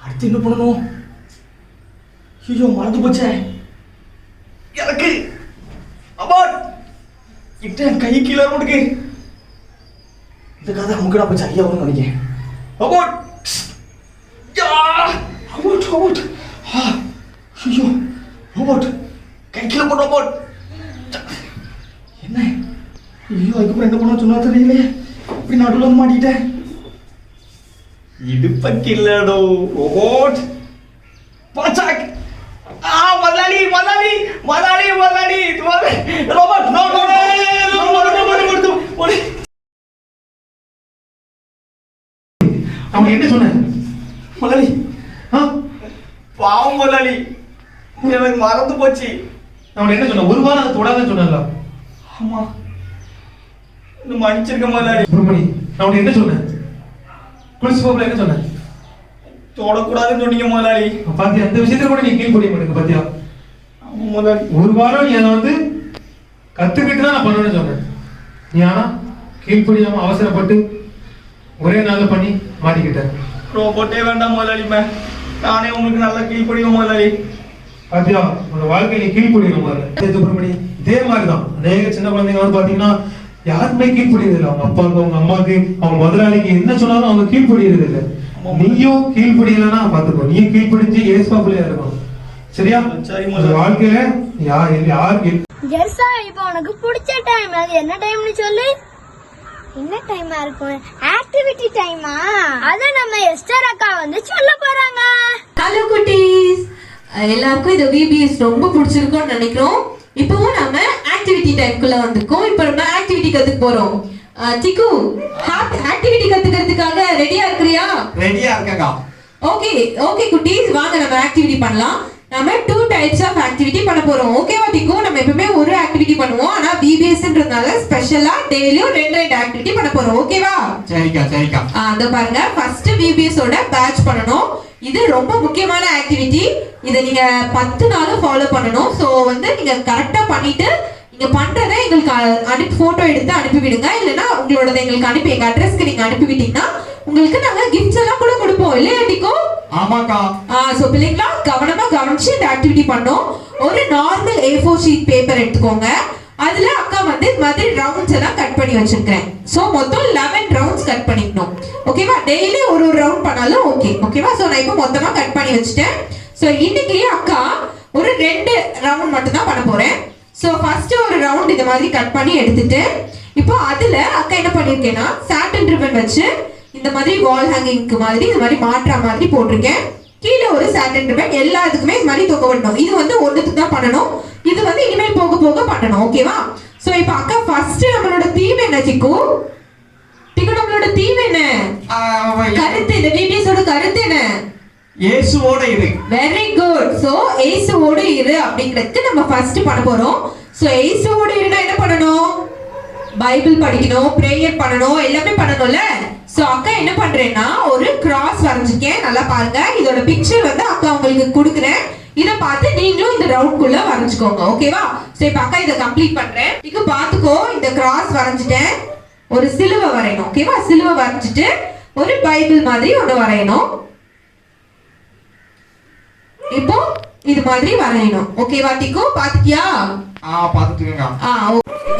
அடுத்து என்ன பண்ணணும் ஐயோ மறந்து போச்சே எனக்கு ரோபோட் கிட்ட கை கீழே ரோட்டுக்கு இந்த கதை நமக்கு போச்சு ஐயா வரும்னு நினைக்கிறேன் ரோபோட் யா ரோபோட் ரோபோட் ஐயோ ரோபோட் கை கீழே போட்டு ரோபோட் என்ன ஐயோ அதுக்கப்புறம் என்ன பண்ண சொன்னா தெரியலையே இப்படி நடுவில் வந்து மாட்டிக்கிட்டேன் இது பக்கில்லடோ ரோபோட் பாச்சாக் முதலாளி முதலாளி முதலாளி முதலாளி ரோபோட் நோ நோ அவன் என்ன சொன்ன முதலாளி ஆ? பாவம் முதலாளி எனக்கு மறந்து போச்சு அவன் என்ன சொன்ன ஒரு வாரம் அதை தொடாத சொன்னல ஆமா இன்னும் மன்னிச்சிருக்க முதலாளி சுப்பிரமணி அவன் என்ன சொன்ன குளிச்சு போகல என்ன சொன்ன தொடக்கூடாதுன்னு சொன்னீங்க முதலாளி பாத்தியா அந்த விஷயத்துல கூட நீ கீழ் போடிய மாட்டேங்க பாத்தியா ஆமா முதலாளி ஒரு வாரம் நீ அதை வந்து கத்துக்கிட்டு தான் நான் பண்ணணும்னு சொன்னேன் நீ ஆனா கீழ்ப்படியாம அவசரப்பட்டு ஒரே நாள்ல பண்ணி மாட்டிக்கிட்ட ரோபோட்டே வேண்டாம் முதலாளி நானே உங்களுக்கு நல்லா கீழ்ப்படியும் முதலாளி பாத்தியா உங்க வாழ்க்கை நீ கீழ்ப்படியணும் முதல்ல சுப்பிரமணி இதே மாதிரிதான் அநேக சின்ன குழந்தைங்க வந்து பாத்தீங்கன்னா யாருமே கீழ்ப்படியது இல்லை அவங்க அப்பாவுக்கு அவங்க அம்மாவுக்கு அவங்க முதலாளிக்கு என்ன சொன்னாலும் அவங்க கீழ்ப்படியது இல்லை நீயும் கீழ்ப்படியலன்னா பாத்துக்கோ நீயும் கீழ்ப்படிஞ்சு ஏசுபாப்புலையா இருக்கணும் சரியா சரி உங்க வாழ்க்கையில யார் ஜெர்சா இப்போ உனக்கு பிடிச்ச டைம் அது என்ன டைம்னு சொல்லு என்ன டைமா இருக்கும் ஆக்டிவிட்டி டைமா அத நம்ம எஸ்டர் அக்கா வந்து சொல்ல போறாங்க ஹலோ குட்டீஸ், எல்லாருக்கும் இந்த விபிஎஸ் ரொம்ப பிடிச்சிருக்கும்னு நினைக்கிறோம். இப்பவும் நம்ம ஆக்டிவிட்டி டைம்குள்ள வந்திருக்கோம். இப்போ நம்ம ஆக்டிவிட்டி கத்துக்க போறோம். டிக்கு, ஆக்டிவிட்டி கத்துக்கிறதுக்காக ரெடியா இருக்கிறியா? ரெடியா இருக்கக்கா. ஓகே ஓகே குட்டீஸ், வாங்க நம்ம ஆக்டிவிட்டி பண்ணலாம். நம்ம 2 டைப்ஸ் ஆஃப் ஆக்டிவிட்டி பண்ண போறோம். ஓகேவா டிக்கு? நம்ம எப்பவுமே ஒரு ஆக்டிவிட்டி பண்ணுவோம், ஆனா விபிஎஸ்ன்றதுனால ஸ்பெஷலா டெய்லியும் 2 ஆக்டிவிட்டி பண்ண போறோம். ஓகேவா? சரிக்கா சரிக்கா. அத பாருங்க, ஃபர்ஸ்ட் விபிஎஸ் ஓட பேட்ச் பண்ணனும். இது ரொம்ப முக்கியமான ஆக்டிவிட்டி. இத நீங்க 10 நாளும் ஃபாலோ பண்ணனும். சோ வந்து நீங்க கரெக்ட்டா பண்ணிட்டு நீங்க பண்றதை எங்களுக்கு அனுப்பி போட்டோ எடுத்து அனுப்பி விடுங்க. இல்லனா உங்களோடத எங்களுக்கு அனுப்பி எங்க அட்ரஸ்க்கு நீங்க அனுப்பி விட்டீங்கன்னா உங்களுக்கு நாங்க கிஃப்ட்ஸ் எல்லாம் கூட கொடுப்போம். இல்லையா டிகோ? ஆமாக்கா. சோ பிள்ளைங்களா கவனமா கவனிச்சு இந்த ஆக்டிவிட்டி பண்ணோம். ஒரு நார்மல் A4 ஷீட் பேப்பர் எடுத்துக்கோங்க. அதுல அக்கா வந்து இந்த மாதிரி ரவுண்ட்ஸ் எல்லாம் கட் பண்ணி வச்சிருக்கேன். சோ மொத்தம் 11 ரவுண்ட்ஸ் கட் பண்ணிக்கணும். ஓகேவா? டெய்லி ஒரு ரவுண்ட் பண்ணாலும் ஓகே. ஓகேவா? சோ நான் இப்போ மொத்தமா கட் பண்ணி வச்சிட்டேன். சோ இன்னைக்கு அக்கா ஒரு 2 ரவுண்ட் மட்டும் தான் பண்ண போறேன். சோ ஃபர்ஸ்ட் ஒரு ரவுண்ட் இந்த மாதிரி கட் பண்ணி எடுத்துட்டு இப்போ அதுல அக்கா என்ன பண்ணிருக்கேன்னா சாட்டன் ரிப்பன் வச்சு இந்த மாதிரி வால் ஹேங்கிங்க்கு மாதிரி இந்த மாதிரி மாட்ற மாதிரி போட்டிருக்கேன். கீழே ஒரு சாட்டன் ரிப்பன் எல்லாத்துக்குமே இந்த மாதிரி தொங்க விடணும். இது வந்து ஒண்ணுக்கு தான் பண்ணணும். இது வந்து இனிமேல் போக போக பண்ணணும். ஓகேவா? சோ இப்போ அக்கா ஃபர்ஸ்ட் நம்மளோட தீம் என்ன சிக்கு? டிக்கு நம்மளோட தீம் என்ன? கருத்து, இந்த வீடியோஸோட கருத்து என்ன? இயேசுவோட இரு. Very good. சோ இயேசுவோட இரு அப்படிங்கிறதுக்கு நம்ம ஃபர்ஸ்ட் பண்ண போறோம். சோ இயேசுவோட இருனா என்ன பண்ணணும்? பைபிள் படிக்கணும், பிரேயர் பண்ணணும், எல்லாமே பண்ணணும்ல. சோ அக்கா என்ன பண்றேன்னா ஒரு கிராஸ் வரைஞ்சிருக்கேன். நல்லா பாருங்க. இதோட பிக்சர் வந்து அக்கா உங்களுக்கு கொடுக்குறேன். இத பார்த்து நீங்களும் இந்த ரவுண்ட்குள்ள வரைஞ்சுக்கோங்க. ஓகேவா? சோ இப்போ அக்கா இத கம்ப்ளீட் பண்றேன். இங்க பாத்துக்கோ, இந்த கிராஸ் வரைஞ்சிட்டேன். ஒரு சிலுவை வரையணும். ஓகேவா? சிலுவை வரைஞ்சிட்டு ஒரு பைபிள் மாதிரி ஒண்ணு வரையணும். இப்போ இது மாதிரி வரையணும். ஓகேவா டிக்கு? பாத்துக்கியா? பாத்துட்டுங்க.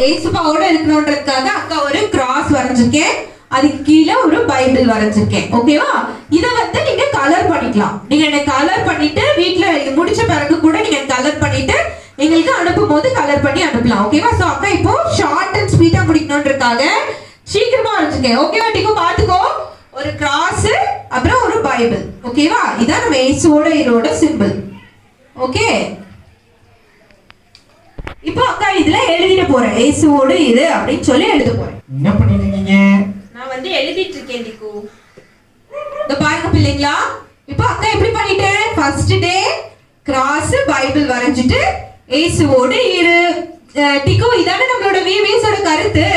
ஏசுபாவோட இருக்கணும்ன்றதுக்காக அக்கா ஒரு கிராஸ் வரைஞ்சிருக்கேன். அதுக்கு கீழே ஒரு பைபிள் வரைஞ்சிருக்கேன். ஓகேவா? இத வந்து நீங்க கலர் பண்ணிக்கலாம். நீங்க என்ன கலர் பண்ணிட்டு வீட்ல இது முடிச்ச பிறகு கூட நீங்க கலர் பண்ணிட்டு எங்களுக்கு அனுப்பும் போது கலர் பண்ணி அனுப்பலாம். ஓகேவா? சோ அக்கா இப்போ ஷார்ட் அண்ட் ஸ்வீட்டா முடிக்கணும்ன்றதுக்காக சீக்கிரமா வரைஞ்சிருக்கேன். ஓகேவா டிக்கு? பாத்துக்கோ, ஒரு கிராஸ் அப்புறம் ஒரு பைபிள். ஓகேவா? இதான் நம்ம இயேசுவோட இரோட சிம்பிள். ஓகே, இப்போ அக்கா இதுல எழுதிட்டு போறேன். இயேசுவோட இரு அப்படின்னு சொல்லி எழுத போறேன். என்ன பண்ணிட்டு இருக்கீங்க? நான் வந்து எழுதிட்டு இருக்கேன் டிக்கு. இந்த பாருங்க பிள்ளைங்களா, இப்போ அக்கா எப்படி பண்ணிட்டேன்? ஃபர்ஸ்ட் டே இயேசுவோடு இரு. டிகோ இதானே நம்மளோட VBS ஓட கருத்து.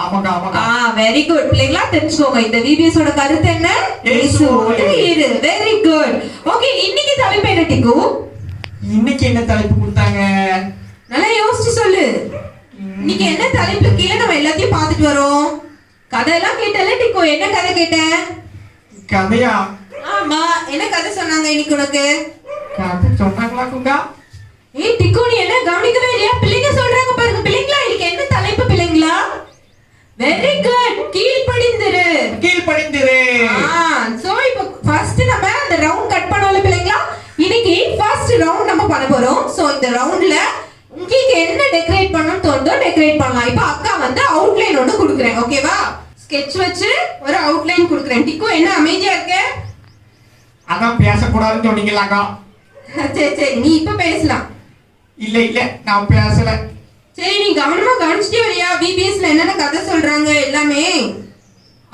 ஆமாக்கா ஆமாக்கா. Very good. பிள்ளைங்களா தெரிஞ்சுக்கோங்க இந்த VBS ஓட கருத்து என்ன? இயேசுவோடு இரு. Very good. ஓகே, இன்னைக்கு தலைப்பு என்ன டிகோ? இன்னைக்கு என்ன தலைப்பு கொடுத்தாங்க? நல்லா யோசிச்சு சொல்லு. இன்னைக்கு என்ன தலைப்பு கீழே நம்ம எல்லாத்தையும் பார்த்துட்டு வரோம். கதையெல்லாம் கேட்டல டிகோ? என்ன கதை கேட்ட? கதையா? ஆமா, என்ன கதை சொன்னாங்க இன்னைக்கு உனக்கு? கதை சொன்னாங்களா குங்கா? ஏய் டிகோ, நீ என்ன கவனிக்கவே இல்லையா? பிள்ளைங்க சொல்றாங்க பாருங்க. பிள்ளைங்களா இன்னைக்கு என்ன தலைப்பு பிள்ளைங்களா? Very good. கீழ்ப்படிந்திரு. கீழ்ப்படிந்திரு. சோ இப்போ ஃபர்ஸ்ட் நம்ம அந்த ரவுண்ட் கட் பண்ணோம்ல பிள்ளைங்களா? இன்னைக்கு ஃபர்ஸ்ட் ரவுண்ட் நம்ம பண்ண போறோம். சோ இந்த ரவுண்ட்ல உங்களுக்கு என்ன டெக்கரேட் பண்ணனும் தோணுதோ டெக்கரேட் பண்ணலாம். இப்போ அக்கா வந்து அவுட்லைன் ஒன்னு கொடுக்குறேன். ஓகேவா? ஸ்கெட்ச் வச்சு ஒரு அவுட்லைன் கொடுக்குறேன். டிகோ என்ன அமைதியா இருக்க? அதான் பேசக்கூடாதுன்னு சொன்னீங்களாக்கா? சரி சரி, நீ இப்ப பேசலாம். இல்ல நான் பேசல. சரி, நீ கவனமா கவனிச்சிட்டே வரியா? VBSல என்னென்ன கதை சொல்றாங்க எல்லாமே?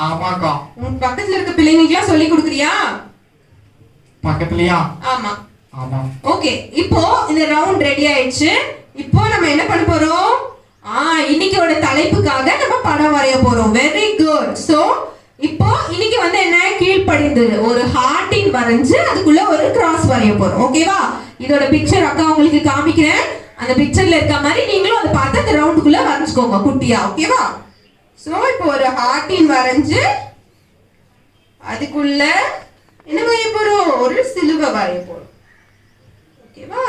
ஆமாக்கா. உன் பக்கத்துல இருக்க பிள்ளைங்களுக்குலாம் சொல்லி கொடுக்குறியா? பக்கத்துலயா? ஆமா. ஆமா. ஓகே, இப்போ இந்த ரவுண்ட் ரெடி ஆயிடுச்சு. இப்போ நம்ம என்ன பண்ண போறோம்? இன்னைக்கோட தலைப்புக்காக நம்ம படம் வரைய போறோம். Very good. சோ இப்போ இன்னைக்கு வந்து என்ன? கீழ்ப்படிந்து ஒரு ஹார்ட்டின் வரைஞ்சு அதுக்குள்ள ஒரு கிராஸ் வரைய போறோம். ஓகேவா? இதோட பிக்சர் அக்கா உங்களுக்கு காமிக்கிறேன். அந்த பிக்சர்ல இருக்க மாதிரி நீங்களும் அதை பார்த்து அந்த ரவுண்டுக்குள்ள வரைஞ்சுக்கோங்க குட்டியா. ஓகேவா? சோ இப்போ ஒரு ஹார்ட்டின் வரைஞ்சு அதுக்குள்ள என்ன வரைய போறோம்? ஒரு சிலுவை வரைய போறோம். ஓகேவா?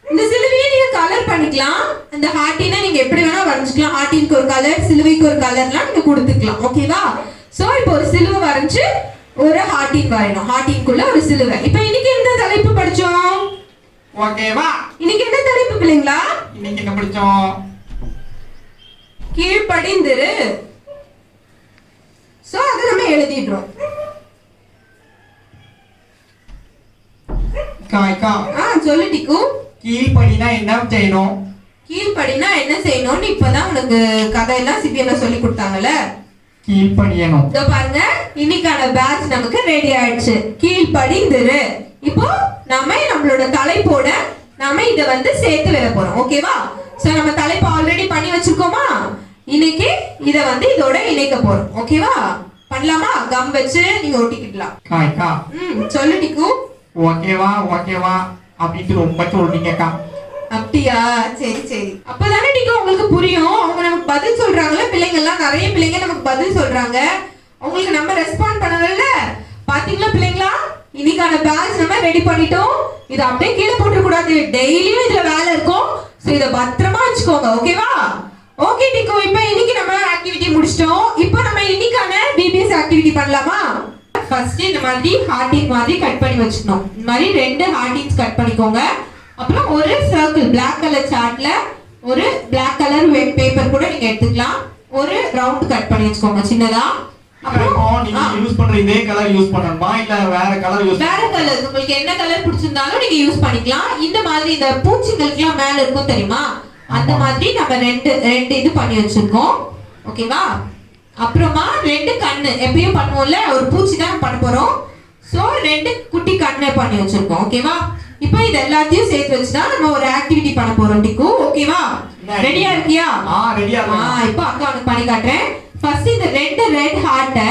இந்த சிலுவையை நீங்க கலர் பண்ணிக்கலாம். அந்த ஹார்ட்டினை நீங்க எப்படி வேணா வரைஞ்சுக்கலாம். ஹார்ட்டினுக்கு ஒரு கலர், சிலுவைக்கு ஒரு கலர்லாம் நீங்க கொடுத்துக்கலாம். ஓகேவா? சோ இப்போ ஒரு சிலுவை வரைஞ்சு ஒரு ஹார்ட்டின் வரையணும். ஹார்ட்டின்குள்ள ஒரு சிலுவை. இப்போ இன்னைக்கு என்ன தலைப்பு படிச்சோம்? ஓகேவா? இன்னைக்கு என்ன தலைப்பு பிள்ளைங்களா? இன்னைக்கு என்ன படிச்சோம்? கீழ்ப்படிந்திரு. சோ அதை நம்ம எழுதிடுறோம். காய்க்கா. சொல்லு டிக்கு. கீழ்ப்படினா என்ன செய்யணும்? கீழ்ப்படினா என்ன செய்யணும்னு இப்பதான் உனக்கு கதையெல்லாம் சிபிஎம்ல சொல்லி கொடுத்தாங்கல்ல. கீழ்ப்படியணும். இதோ பாருங்க, இன்னைக்கான பேட்ச் நமக்கு ரெடி ஆயிடுச்சு. கீழ்ப்படிந்திரு. இப்போ நாம நம்மளோட தலைப்போட நாம இத வந்து சேர்த்து எழுத போறோம். ஓகேவா? சோ நம்ம தலைப்பு ஆல்ரெடி பண்ணி வச்சிருக்கோமா? இன்னைக்கு இத வந்து இதோட இணைக்க போறோம். ஓகேவா? பண்ணலாமா? கம் வச்சு நீங்க ஒட்டிக்கிடலாம். காய்க்கா. சொல்லு டிக்கு. ஓகேவா ஓகேவா அப்படின்ட்டு ரொம்ப சொல்றீங்கக்கா. அப்படியா? சரி சரி, அப்பதானே டிக்கு உங்களுக்கு புரியும். அவங்க நமக்கு பதில் சொல்றாங்கல்ல. பிள்ளைங்க எல்லாம் நிறைய பிள்ளைங்க நமக்கு பதில் சொல்றாங்க. அவங்களுக்கு நம்ம ரெஸ்பாண்ட் பண்ணல. பாத்தீங்களா பிள்ளைங்களா? இன்னைக்கான பேட்ச் நம்ம ரெடி பண்ணிட்டோம். இத அப்படியே கீழே போட்டுற கூடாது. டெய்லியும் இதுல வேலை இருக்கும். சோ இத பத்திரமா வச்சுக்கோங்க. ஓகேவா? ஓகே டிகோ, இப்போ இன்னைக்கு நம்ம ஆக்டிவிட்டி முடிச்சிட்டோம். இப்போ நம்ம இன்னைக்கான VBS ஆக்டிவிட்டி பண்ணலாமா? ஃபர்ஸ்ட் இந்த மாதிரி ஹார்ட்டின் மாதிரி கட் பண்ணி வச்சுக்கணும். இந்த மாதிரி 2 ஹார்ட்டின்ஸ் கட் பண்ணிக்கோங்க. அப்புறம் ஒரு சர்க்கிள் Black கலர் சார்ட்ல ஒரு Black கலர் வெட் பேப்பர் கூட நீங்க எடுத்துக்கலாம். ஒரு ரவுண்ட் கட் பண்ணி வச்சுக்கோங்க சின்னதா. அப்புறம் நீங்க யூஸ் பண்ற இதே கலர் யூஸ் பண்ணணுமா இல்ல வேற கலர் யூஸ்? வேற கலர் உங்களுக்கு என்ன கலர் பிடிச்சிருந்தாலும் நீங்க யூஸ் பண்ணிக்கலாம். இந்த மாதிரி இந்த பூச்சிகளுக்குலாம் மேல இருக்கும் தெரியுமா? அந்த மாதிரி நம்ம ரெண்டு இது பண்ணி வச்சிருக்கோம். ஓகேவா? அப்புறமா 2 கண்ணு எப்பயும் பண்ணுவோம்ல, ஒரு பூச்சி தான் பண்ண போறோம். சோ 2 குட்டி கண்ணை பண்ணி வச்சிருக்கோம். ஓகேவா? இப்போ இது எல்லாத்தையும் சேர்த்து வச்சு தான் நம்ம ஒரு ஆக்டிவிட்டி பண்ண போறோம் டிக்கு. ஓகேவா? ரெடியா இருக்கியா? ரெடியா இருக்கேன். இப்போ அக்கா உனக்கு பண்ணி காட்டுறேன். ஃபர்ஸ்ட் இந்த 2 ரெட் ஹார்ட்டை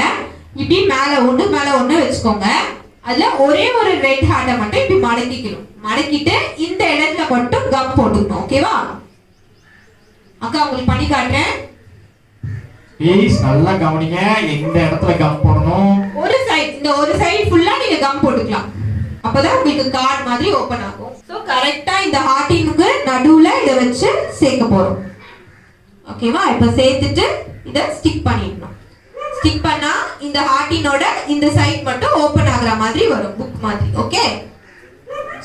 இப்படி மேல ஒண்ணு வச்சுக்கோங்க. அதுல ஒரே ஒரு ரெட் ஹார்ட்டை மட்டும் இப்படி மடக்கிக்கணும். மடக்கிட்டு இந்த இடத்துல மட்டும் கம் போட்டுக்கணும். ஓகேவா? அக்கா உங்களுக்கு பண்ணி காட்டுறேன். ப்ளீஸ் நல்லா கவனிங்க. எந்த இடத்துல கம் போடணும்? ஒரு சைடு, இந்த ஒரு சைடு ஃபுல்லா நீங்க கம் போட்டுக்கலாம். அப்பதான் உங்களுக்கு கார்டு மாதிரி ஓபன் ஆகும். சோ கரெக்ட்டா இந்த ஹார்ட்டினுக்கு நடுவுல இத வச்சு சேர்க்க போறோம். ஓகேவா? இப்போ சேர்த்துட்டு இத ஸ்டிக் பண்ணிடணும். ஸ்டிக் பண்ணா இந்த ஹார்ட்டினோட இந்த சைடு மட்டும் ஓபன் ஆகுற மாதிரி வரும், புக் மாதிரி. ஓகே?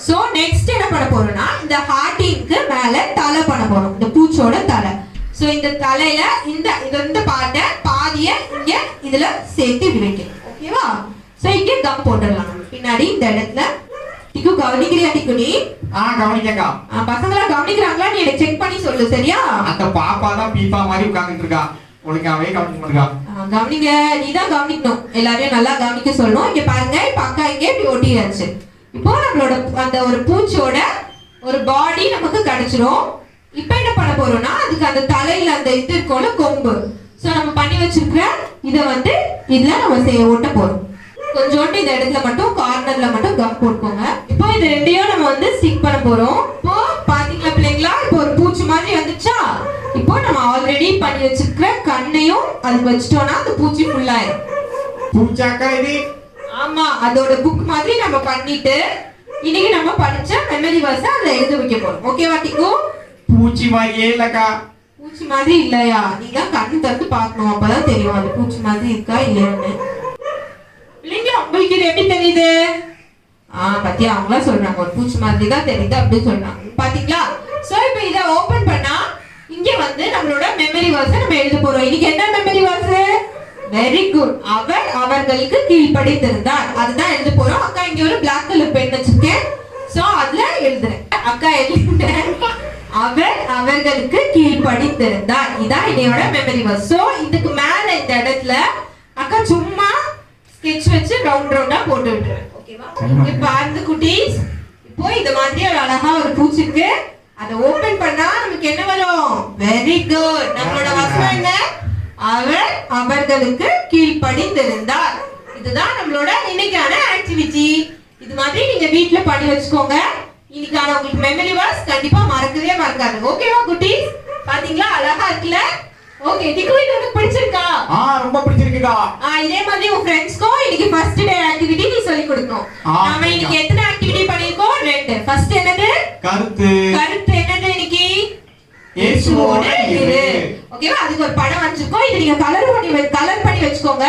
சோ நெக்ஸ்ட் என்ன பண்ண போறோம்னா இந்த ஹார்ட்டினுக்கு மேல தலை பண்ண போறோம். இந்த பூச்சோட தலை. சோ இந்த தலையில இந்த பார்ட்ட பாதிய இங்க இதுல சேர்த்து வைக்கணும். ஓகேவா? சோ இங்க கம் போட்டுடலாம் பின்னாடி இந்த இடத்துல. டிக்கு கவனிக்கிறியா டிக்கு நீ? கவனிக்கக்கா. பசங்களா கவனிக்கிறாங்களா நீ எனக்கு செக் பண்ணி சொல்லு. சரியா? அந்த பாப்பா தான் பீப்பா மாதிரி உட்கார்ந்துட்டு இருக்கா. ஒழுங்காவே கவனிக்க மாட்டா. கவனிங்க, நீ தான் கவனிக்கணும். எல்லாரையும் நல்லா கவனிக்க சொல்லணும். இங்க பாருங்க, இப்ப அக்கா இங்க இப்படி ஒட்டியாச்சு. இப்போ நம்மளோட அந்த ஒரு பூச்சோட ஒரு பாடி நமக்கு கிடைச்சிரும். இப்போ என்ன பண்ண போறோம்னா அதுக்கு அந்த தலையில அந்த இது இருக்கும்ல கொம்பு, சோ நம்ம பண்ணி வச்சிருக்கிற இத வந்து இதுல நம்ம ஒட்ட போறோம். கொஞ்சோண்டு இந்த இடத்துல மட்டும் கார்னர்ல மட்டும் கம் போட்டுக்கோங்க. இப்போ இது ரெண்டையும் நம்ம வந்து ஸ்டிக் பண்ண போறோம். இப்போ பாத்தீங்களா பிள்ளைங்களா, இப்போ ஒரு பூச்சி மாதிரி வந்துச்சா? இப்போ நம்ம ஆல்ரெடி பண்ணி வச்சிருக்கிற கண்ணையும் அதுக்கு வச்சிட்டோம்னா அந்த பூச்சி ஃபுல் ஆயிடும். பூச்சாக்கா இது? ஆமா, அதோட புக் மாதிரி நம்ம பண்ணிட்டு இன்னைக்கு நம்ம படிச்ச மெமரி வர்ஸ் அதுல எழுத வைக்க போறோம். ஓகேவா டிக்கு? பூச்சி மாதிரியே இல்லக்கா. பூச்சி மாதிரி இல்லையா? நீங்க கண்ணு திறந்து பார்க்கணும், அப்பதான் தெரியும் அது பூச்சி மாதிரி இருக்கா இல்லையான்னு. இல்லைங்களா, உங்களுக்கு இது எப்படி தெரியுது? பத்தியா அவங்களா சொல்றாங்க ஒரு பூச்சி மாதிரி தான் தெரியுது அப்படின்னு சொல்றாங்க. பாத்தீங்களா? சோ இப்போ இத ஓபன் பண்ணா இங்க வந்து நம்மளோட மெமரி வர்ஸ் நம்ம எழுத போறோம். இன்னைக்கு என்ன மெமரி வர்ஸ்? Very good. அவர் அவர்களுக்கு கீழ்ப்படிந்திருந்தார், அதுதான் எழுத போறோம். அக்கா இங்க ஒரு பிளாக் கலர் பென் வச்சிருக்கேன், சோ அதுல எழுதுறேன். அக்கா எழுதுறேன் அவர் அவர்களுக்கு கீழ்ப்படிந்திருந்தார், இதான் என்னோட மெமரி வர்ஸ். சோ இதுக்கு மேல இந்த இடத்துல அக்கா சும்மா ஸ்கெட்ச் வச்சு ரவுண்ட் ரவுண்டா போட்டு விட்டுறேன். ஓகேவா? இப்ப பாருங்க குட்டீஸ், இப்போ இந்த மாதிரி ஒரு அழகா ஒரு பூச்சி இருக்கு. அதை ஓபன் பண்ணா நமக்கு என்ன வரும்? Very good. நம்மளோட வசனம் என்ன? அவர் அவர்களுக்கு கீழ்ப்படிந்திருந்தார். இதுதான் நம்மளோட இன்னைக்கான ஆக்டிவிட்டி. இது மாதிரி நீங்க வீட்ல பண்ணி வச்சுக்கோங்க. இன்னைக்கான உங்களுக்கு மெமரி வர்ஸ் கண்டிப்பா மறக்கவே மறக்காது. ஓகேவா குட்டீஸ்? பாத்தீங்களா அழகா இருக்குல்ல? ஓகே, டிக்கு இது உங்களுக்கு பிடிச்சிருக்கா? ரொம்ப பிடிச்சிருக்குக்கா. இதே மாதிரி உங்க ஃப்ரெண்ட்ஸ்க்கும் இன்னைக்கு ஃபர்ஸ்ட் டே ஆக்டிவிட்டி நீ சொல்லி கொடுக்கணும். நாம இன்னைக்கு எத்தனை ஆக்டிவிட்டி பண்ணிருக்கோம்? 2. ஃபர்ஸ்ட் என்னது? கருத்து. கருத்து என்னது இன்னைக்கு? இயேசுவோட இரு. ஓகேவா? அதுக்கு ஒரு படம் வச்சிருக்கோம். இது நீங்க கலர் பண்ணி வச்சுக்கோங்க.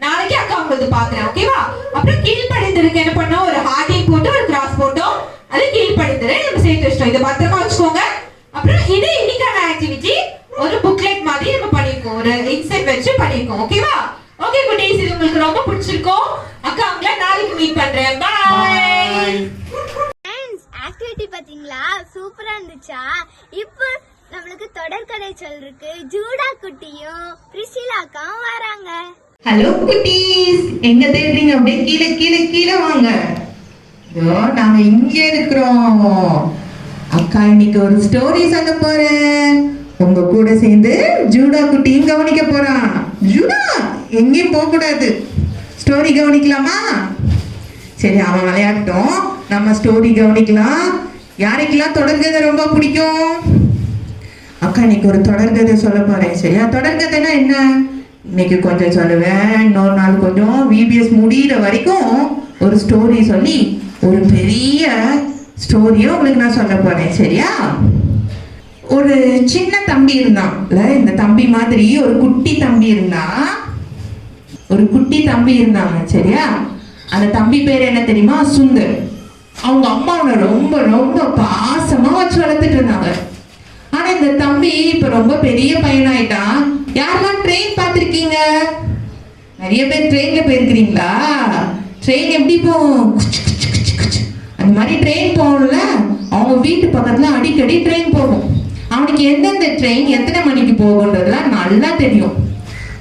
நாளைக்கு அக்கா உங்களுக்கு பாக்குறேன். ஓகேவா? அப்புறம் கீழ்ப்படிந்திருக்கு என்ன பண்ணோம்? ஒரு ஹார்டிங் போட்டு ஒரு கிராஸ் போட்டோம். அது கீழ்ப்படிந்திரு நம்ம சேர்த்து வச்சிட்டோம். இதை பத்திரமா வச்சுக்கோங்க. அப்புறம் இது இன்னைக்கான ஆக்டிவிட்டி ஒரு புக்லெட் மாதிரி நம்ம பண்ணிருக்கோம், ஒரு இன்செர்ட் வச்சு பண்ணிருக்கோம். ஓகேவா? ஓகே குட்டீஸ், இது உங்களுக்கு ரொம்ப பிடிச்சிருக்கும். அக்கா உங்களை நாளைக்கு மீட் பண்றேன். பை. ஃப்ரெண்ட்ஸ், ஆக்டிவிட்டி பாத்தீங்களா? சூப்பரா இருந்துச்சா? இப்போ நம்மளுக்கு தொடர்கதை சொல்றதுக்கு ஜூடா குட்டியும் பிரிசிலாக்காவும் வராங்க. ஹலோ குட்டீஸ், எங்க தேடுறீங்க? அப்படியே கீழே கீழே கீழே வாங்க. இதோ நாங்க இங்க இருக்கிறோம். அக்கா இன்னைக்கு ஒரு ஸ்டோரி சொல்ல போறேன். உங்க கூட சேர்ந்து ஜூடா குட்டியும் கவனிக்க போறான். ஜூடா எங்கேயும் போக கூடாது, ஸ்டோரி கவனிக்கலாமா? சரி, அவன் விளையாட்டும், நம்ம ஸ்டோரி கவனிக்கலாம். யாருக்கெல்லாம் தொடர்கதை ரொம்ப பிடிக்கும்? அக்கா இன்னைக்கு ஒரு தொடர்கதை சொல்ல போறேன். சரியா? தொடர்கதைனா என்ன? இன்னைக்கு கொஞ்சம் சொல்லுவேன், இன்னொரு நாள் கொஞ்சம், விபிஎஸ் முடிகிற வரைக்கும் ஒரு ஸ்டோரி சொல்லி ஒரு பெரிய ஸ்டோரியை உங்களுக்கு நான் சொல்ல போறேன். சரியா? ஒரு சின்ன தம்பி இருந்தான்ல, இந்த தம்பி மாதிரி ஒரு குட்டி தம்பி இருந்தாங்க. சரியா? அந்த தம்பி பேர் என்ன தெரியுமா? சுந்தர். அவங்க அம்மாவை ரொம்ப ரொம்ப பாசமா வச்சு வளர்த்துட்டு இருந்தாங்க. ஆனா இந்த தம்பி இப்ப ரொம்ப பெரிய பையனாயிட்டான். யாரெல்லாம் ட்ரெயின் பார்த்திருக்கீங்க? நிறைய பேர் ட்ரெயின்ல போயிருக்கிறீங்களா? ட்ரெயின் எப்படி போகும்? அந்த மாதிரி ட்ரெயின் போகல. அவங்க வீட்டு பக்கத்துல அடிக்கடி ட்ரெயின் போகும். அவனுக்கு எந்தெந்த ட்ரெயின் எத்தனை மணிக்கு போகுன்றதுலாம் நல்லா தெரியும்.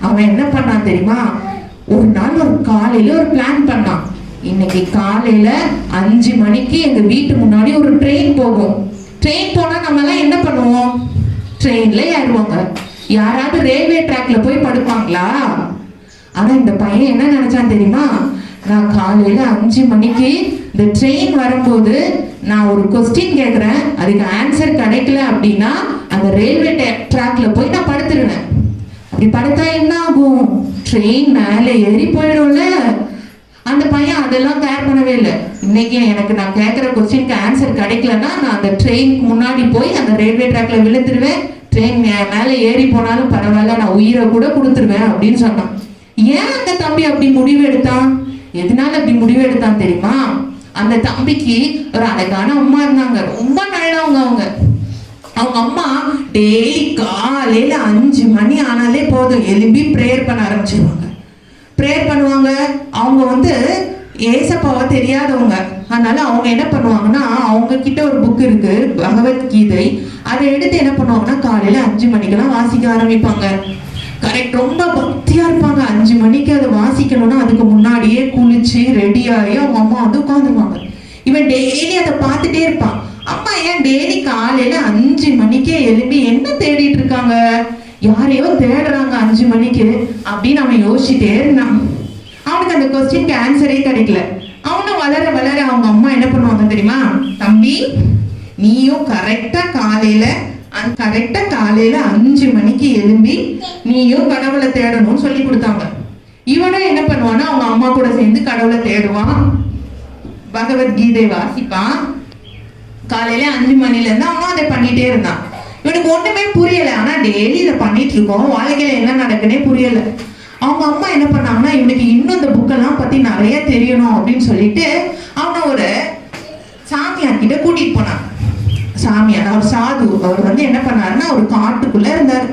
அவன் என்ன பண்ணான் தெரியுமா? ஒரு நாள் ஒரு காலையில ஒரு பிளான் பண்ணான். இன்னைக்கு காலையில 5 மணிக்கு எங்க வீட்டு முன்னாடி ஒரு ட்ரெயின் போகும். ட்ரெயின் போனா நம்ம எல்லாம் என்ன பண்ணுவோம்? ட்ரெயின்ல ஏறுவாங்க. யாராவது ரயில்வே ட்ராக்ல போய் படுப்பாங்களா? ஆனா இந்த பையன் என்ன நினைச்சான் தெரியுமா? நான் காலையில 5 மணிக்கு இந்த ட்ரெயின் வரும்போது நான் ஒரு கொஸ்டின் கேட்கிறேன், அதுக்கு ஆன்சர் கிடைக்கல அப்படின்னா அந்த ரயில்வே ட்ராக்ல போய் நான் படுத்துருவேன். அப்படி படுத்தா என்ன ஆகும்? ட்ரெயின் மேலே ஏறி போயிடும்ல. அந்த பையன் அதெல்லாம் கேர் பண்ணவே இல்லை. இன்னைக்கு எனக்கு நான் கேட்குற கொஸ்டினுக்கு ஆன்சர் கிடைக்கலன்னா நான் அந்த ட்ரெயினுக்கு முன்னாடி போய் அந்த ரயில்வே ட்ராக்ல விழுந்துருவேன். ட்ரெயின் மேலே ஏறி போனாலும் பரவாயில்ல, நான் உயிரை கூட கொடுத்துருவேன் அப்படின்னு சொன்னான். ஏன் அந்த தம்பி அப்படி முடிவு எடுத்தான்? எதனால அப்படி முடிவு எடுத்தான் தெரியுமா? அந்த தம்பிக்கு ஒரு அழகான அம்மா இருந்தாங்க. ரொம்ப நல்லவங்க. அவங்க அம்மா டெய்லி காலையில 5 மணி ஆனாலே போதும் எழுப்பி ப்ரேயர் பண்ண ஆரம்பிச்சிருவாங்க. ப்ரேயர் பண்ணுவாங்க. அவங்க வந்து ஏசப்பாவை தெரியாதவங்க. அதனால அவங்க என்ன பண்ணுவாங்கன்னா, அவங்க கிட்ட ஒரு புக் இருக்கு, பகவத்கீதை. அதை எடுத்து என்ன பண்ணுவாங்கன்னா காலையில 5 மணிக்கெல்லாம் வாசிக்க ஆரம்பிப்பாங்க. கரெக்ட், ரொம்ப பக்தியா இருப்பாங்க. 5 மணிக்கு அதை வாசிக்கணும்னா அதுக்கு முன்னாடியே குளிச்சு ரெடி ஆகி அவங்க அம்மா வந்து உட்காந்துருவாங்க. இவன் டெய்லி அதை பார்த்துட்டே இருப்பான். அம்மா ஏன் டெய்லி காலையில 5 மணிக்கே எழுப்பி என்ன தேடிட்டு இருக்காங்க, யாரையோ தேடுறாங்க 5 மணிக்கு அப்படின்னு அவன் யோசிச்சுட்டே இருந்தான். அவனுக்கு அந்த கொஸ்டினுக்கு ஆன்சரே கிடைக்கல. அவனும் வளர வளர அவங்க அம்மா என்ன பண்ணுவாங்க தெரியுமா, தம்பி நீயும் கரெக்டா காலையில 5 மணிக்கு எழும்பி நீயும் கடவுளை தேடணும்னு சொல்லி கொடுத்தாங்க. இவனும் என்ன பண்ணுவான்னா அவங்க அம்மா கூட சேர்ந்து கடவுளை தேடுவான், பகவத்கீதை வாசிப்பான். காலையில 5 மணில இருந்து அவனும் அதை பண்ணிட்டே இருந்தான். இவனுக்கு ஒண்ணுமே புரியல. ஆனா டெய்லி இதை பண்ணிட்டு இருக்கோம், வாழ்க்கையில என்ன நடக்குன்னே புரியல. அவங்க அம்மா என்ன பண்ணாங்கன்னா இவனுக்கு இன்னும் இந்த புக்கெல்லாம் பத்தி நிறைய தெரியணும் அப்படின்னு சொல்லிட்டு அவனை ஒரு சாமியார் கிட்ட கூட்டிட்டு போனான். சாமியார் அவர் சாது, அவர் என்ன பண்ணாருன்னா ஒரு காட்டுக்குள்ள இருந்தாரு.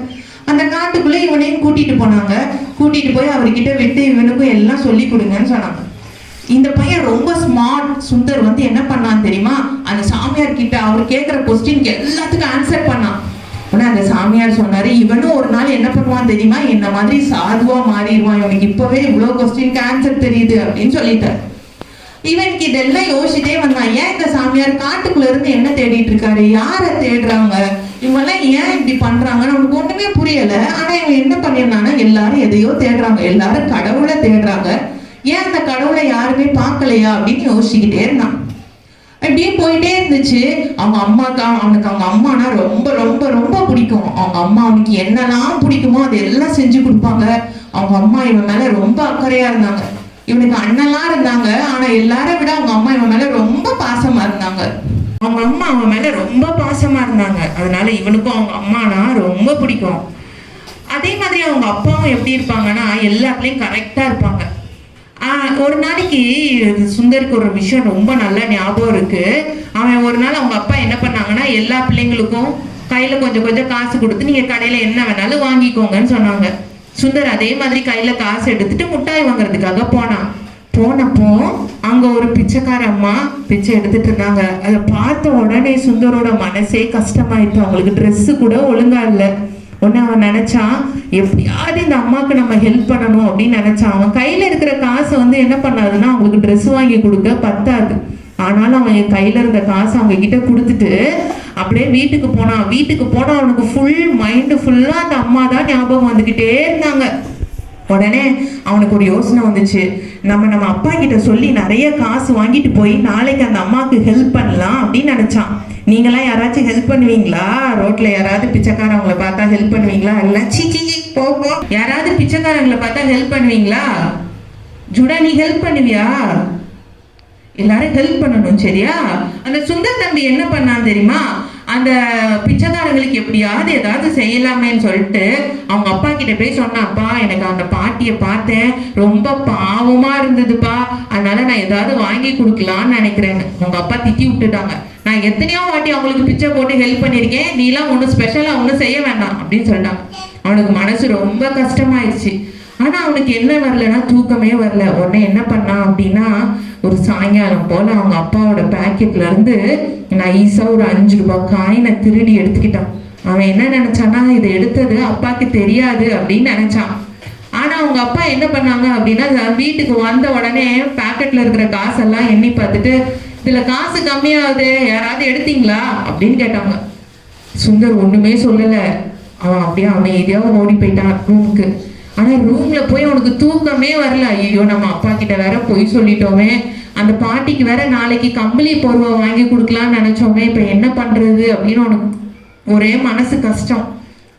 அந்த காட்டுக்குள்ள இவனையும் கூட்டிட்டு போனாங்க. கூட்டிட்டு போய் அவர்கிட்ட விட்டு இவனுக்கும் எல்லாம் சொல்லி கொடுங்கன்னு சொன்னாங்க. இந்த பையன் ரொம்ப ஸ்மார்ட். சுந்தர் என்ன பண்ணான்னு தெரியுமா, அந்த சாமியார் கிட்ட அவர் கேட்கிற கொஸ்டினுக்கு எல்லாத்துக்கும் ஆன்சர் பண்ணான். உடனே அந்த சாமியார் சொன்னாரு, இவனும் ஒரு நாள் என்ன பண்ணுவான் தெரியுமா, என்ன மாதிரி சாதுவா மாறிடுவான், இவனுக்கு இப்பவே இவ்வளவு கொஸ்டினுக்கு ஆன்சர் தெரியுது அப்படின்னு சொல்லிட்டார். இவனுக்கு இதெல்லாம் யோசிச்சுட்டே வந்தான். ஏன் இந்த சாமியார் காட்டுக்குள்ள இருந்து என்ன தேடிட்டு இருக்காரு, யாரை தேடுறாங்க, இவங்கெல்லாம் ஏன் இப்படி பண்றாங்கன்னு அவனுக்கு ஒண்ணுமே புரியல. ஆனா இவன் என்ன பண்ணிருந்தானா, எல்லாரும் எதையோ தேடுறாங்க, எல்லாரும் கடவுளை தேடுறாங்க, ஏன் அந்த கடவுளை யாருமே பார்க்கலையா அப்படின்னு யோசிச்சுக்கிட்டே இருந்தான். அப்படியே போயிட்டே இருந்துச்சு. அவங்க அம்மாக்கு அவனுக்கு அவங்க அம்மானா ரொம்ப ரொம்ப ரொம்ப பிடிக்கும். அவங்க அம்மா அவனுக்கு என்னெல்லாம் பிடிக்குமோ அதை எல்லாம் செஞ்சு கொடுப்பாங்க. அவங்க அம்மா இவன் மேல ரொம்ப அக்கறையா இருந்தாங்க. இவனுக்கு அண்ணெல்லாம் இருந்தாங்க, ஆனா எல்லாரை விட அவங்க அம்மா இவன் மேல ரொம்ப பாசமா இருந்தாங்க. அவங்க அம்மா அவன் மேல ரொம்ப பாசமா இருந்தாங்க. அதனால இவனுக்கும் அவங்க அம்மானா ரொம்ப பிடிக்கும். அதே மாதிரி அவங்க அப்பாவும் எப்படி இருப்பாங்கன்னா எல்லாத்துலயும் கரெக்டா இருப்பாங்க. ஒரு நாளைக்கு சுந்தருக்கு ஒரு விஷயம் ரொம்ப நல்லா ஞாபகம் இருக்கு. அவன் ஒரு நாள் அவங்க அப்பா என்ன பண்ணாங்கன்னா எல்லா பிள்ளைங்களுக்கும் கையில கொஞ்சம் கொஞ்சம் காசு கொடுத்து நீங்க கடையில என்ன வேணாலும் வாங்கிக்கோங்கன்னு சொன்னாங்க. சுந்தர் அதே மாதிரி கையில காசு எடுத்துட்டு மிட்டாய் வாங்குறதுக்காக போனப்போ அங்க ஒரு பிச்சைக்கார அம்மா பிச்சை எடுத்துட்டு இருந்தாங்க. அதை பார்த்த உடனே சுந்தரோட மனசே கஷ்டமாயிட்டு, அவங்களுக்கு ட்ரெஸ் கூட ஒழுங்கா இல்லை. உடனே அவன் நினைச்சான், எப்படியாவது இந்த அம்மாவுக்கு நம்ம ஹெல்ப் பண்ணணும் அப்படின்னு நினைச்சான். அவன் கையில இருக்கிற காசை என்ன பண்ணாதுன்னா அவங்களுக்கு ட்ரெஸ் வாங்கி கொடுக்க பத்தாது. ஆனாலும் அவன் என் கையில இருந்த காசை அவங்க கிட்ட கொடுத்துட்டு அப்படியே வீட்டுக்கு போனா அவனுக்கு ஃபுல் மைண்டு ஃபுல்லா அந்த அம்மா தான் ஞாபகம் வந்துகிட்டே இருந்தாங்க. உடனே அவனுக்கு ஒரு யோசனை வந்துச்சு, நம்ம அப்பா கிட்ட சொல்லி நிறைய காசு வாங்கிட்டு போய் நாளைக்கு அந்த அம்மாவுக்கு ஹெல்ப் பண்ணலாம் அப்படின்னு நினைச்சான். நீங்களாம் யாராச்சும் ஹெல்ப் பண்ணுவீங்களா? ரோட்ல யாராவது பிச்சைக்காரவங்களை பார்த்தா ஹெல்ப் பண்ணுவீங்களா? இல்ல சீச்சி போகும். யாராவது பிச்சைக்காரங்களை பார்த்தா ஹெல்ப் பண்ணுவீங்களா? ஜுடா நீ ஹெல்ப் பண்ணுவியா? எல்லாரும் ஹெல்ப் பண்ணணும், சரியா? அந்த சுந்தர் தம்பி என்ன பண்ணான்னு தெரியுமா, அந்த பிச்சைக்காரங்களுக்கு எப்படியாவது ஏதாவது செய்யலாமேன்னு சொல்லிட்டு அவங்க அப்பா கிட்ட போய் சொன்னாப்பா, எனக்கு அந்த பாட்டியை பார்த்தேன், ரொம்ப பாவமா இருந்ததுப்பா, அதனால நான் ஏதாவது வாங்கி கொடுக்கலான்னு நினைக்கிறேன்னு. அவங்க அப்பா திட்டி விட்டுட்டாங்க. நான் எத்தனையோ வாட்டி அவங்களுக்கு பிச்சை போட்டு ஹெல்ப் பண்ணியிருக்கேன், நீலாம் ஒன்றும் ஸ்பெஷலாக ஒன்றும் செய்ய வேண்டாம் அப்படின்னு சொல்லிட்டாங்க. அவனுக்கு மனசு ரொம்ப கஷ்டமாயிடுச்சு. ஆனா அவனுக்கு என்ன வரலன்னா தூக்கமே வரல. உடனே என்ன பண்ணான் அப்படின்னா, ஒரு சாயங்காலம் போல அவங்க அப்பாவோட பேக்கெட்ல இருந்து நைஸா ஒரு 5 ரூபாய் காயினை திருடி எடுத்துக்கிட்டான். அவன் என்ன நினைச்சான்னா, இதை எடுத்தது அப்பாக்கு தெரியாது அப்படின்னு நினைச்சான். ஆனா அவங்க அப்பா என்ன பண்ணாங்க அப்படின்னா, வீட்டுக்கு வந்த உடனே பேக்கெட்ல இருக்கிற காசெல்லாம் எண்ணி பார்த்துட்டு, இதுல காசு கம்மியாகுது, யாராவது எடுத்தீங்களா அப்படின்னு கேட்டாங்க. சுந்தர் ஒண்ணுமே சொல்லல. அவன் அப்படியே அமைதியா ஓடி போயிட்டான் ரூமுக்கு. ஆனா ரூம்ல போய் அவனுக்கு தூக்கமே வரல. ஐயோ நம்ம அப்பா கிட்ட வேற பொய் சொல்லிட்டோமே, அந்த பாட்டிக்கு வேற நாளைக்கு கம்பளி போர்வை வாங்கி கொடுக்கலாம்னு நினைச்சோமே, இப்ப என்ன பண்றது அப்படின்னு அவனுக்கு ஒரே மனசு கஷ்டம்.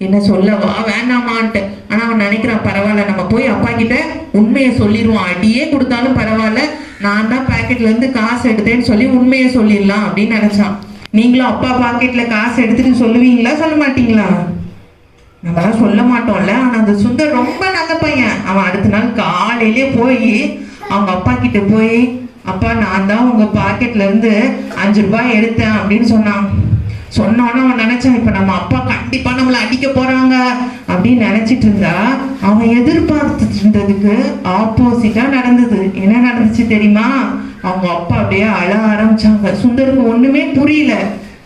என்ன சொல்லவா வேண்டாமான்ட்டு. ஆனா அவன் நினைக்கிறான், பரவாயில்ல நம்ம போய் அப்பா கிட்ட உண்மையை சொல்லிடுவான், அடியே கொடுத்தாலும் பரவாயில்ல, நான் தான் பாக்கெட்ல இருந்து காசு எடுத்தேன்னு சொல்லி உண்மையை சொல்லிடலாம் அப்படின்னு நினைச்சான். நீங்களும் அப்பா பாக்கெட்ல காசு எடுத்துட்டு சொல்லுவீங்களா சொல்ல மாட்டீங்களா? நம்மளாம் சொல்ல மாட்டோம்ல. ஆனா அந்த சுந்தர் ரொம்ப நல்ல பையன். அவன் அடுத்த நாள் காலையிலே போய் அவங்க அப்பா கிட்ட போய், அப்பா நான் தான் உங்க பாக்கெட்ல இருந்து 5 ரூபாய் எடுத்தேன் அப்படின்னு சொன்னான். சொன்னோன்னு அவன் நினைச்சான், இப்ப நம்ம அப்பா கண்டிப்பா நம்மளை அடிக்க போறாங்க அப்படின்னு நினைச்சிட்டு இருந்தா, அவன் எதிர்பார்த்துட்டு இருந்ததுக்கு ஆப்போசிட்டா நடந்தது. என்ன நடந்துச்சு தெரியுமா? அவங்க அப்பா அப்படியே அழ ஆரம்பிச்சாங்க. சுந்தருக்கு ஒண்ணுமே புரியல.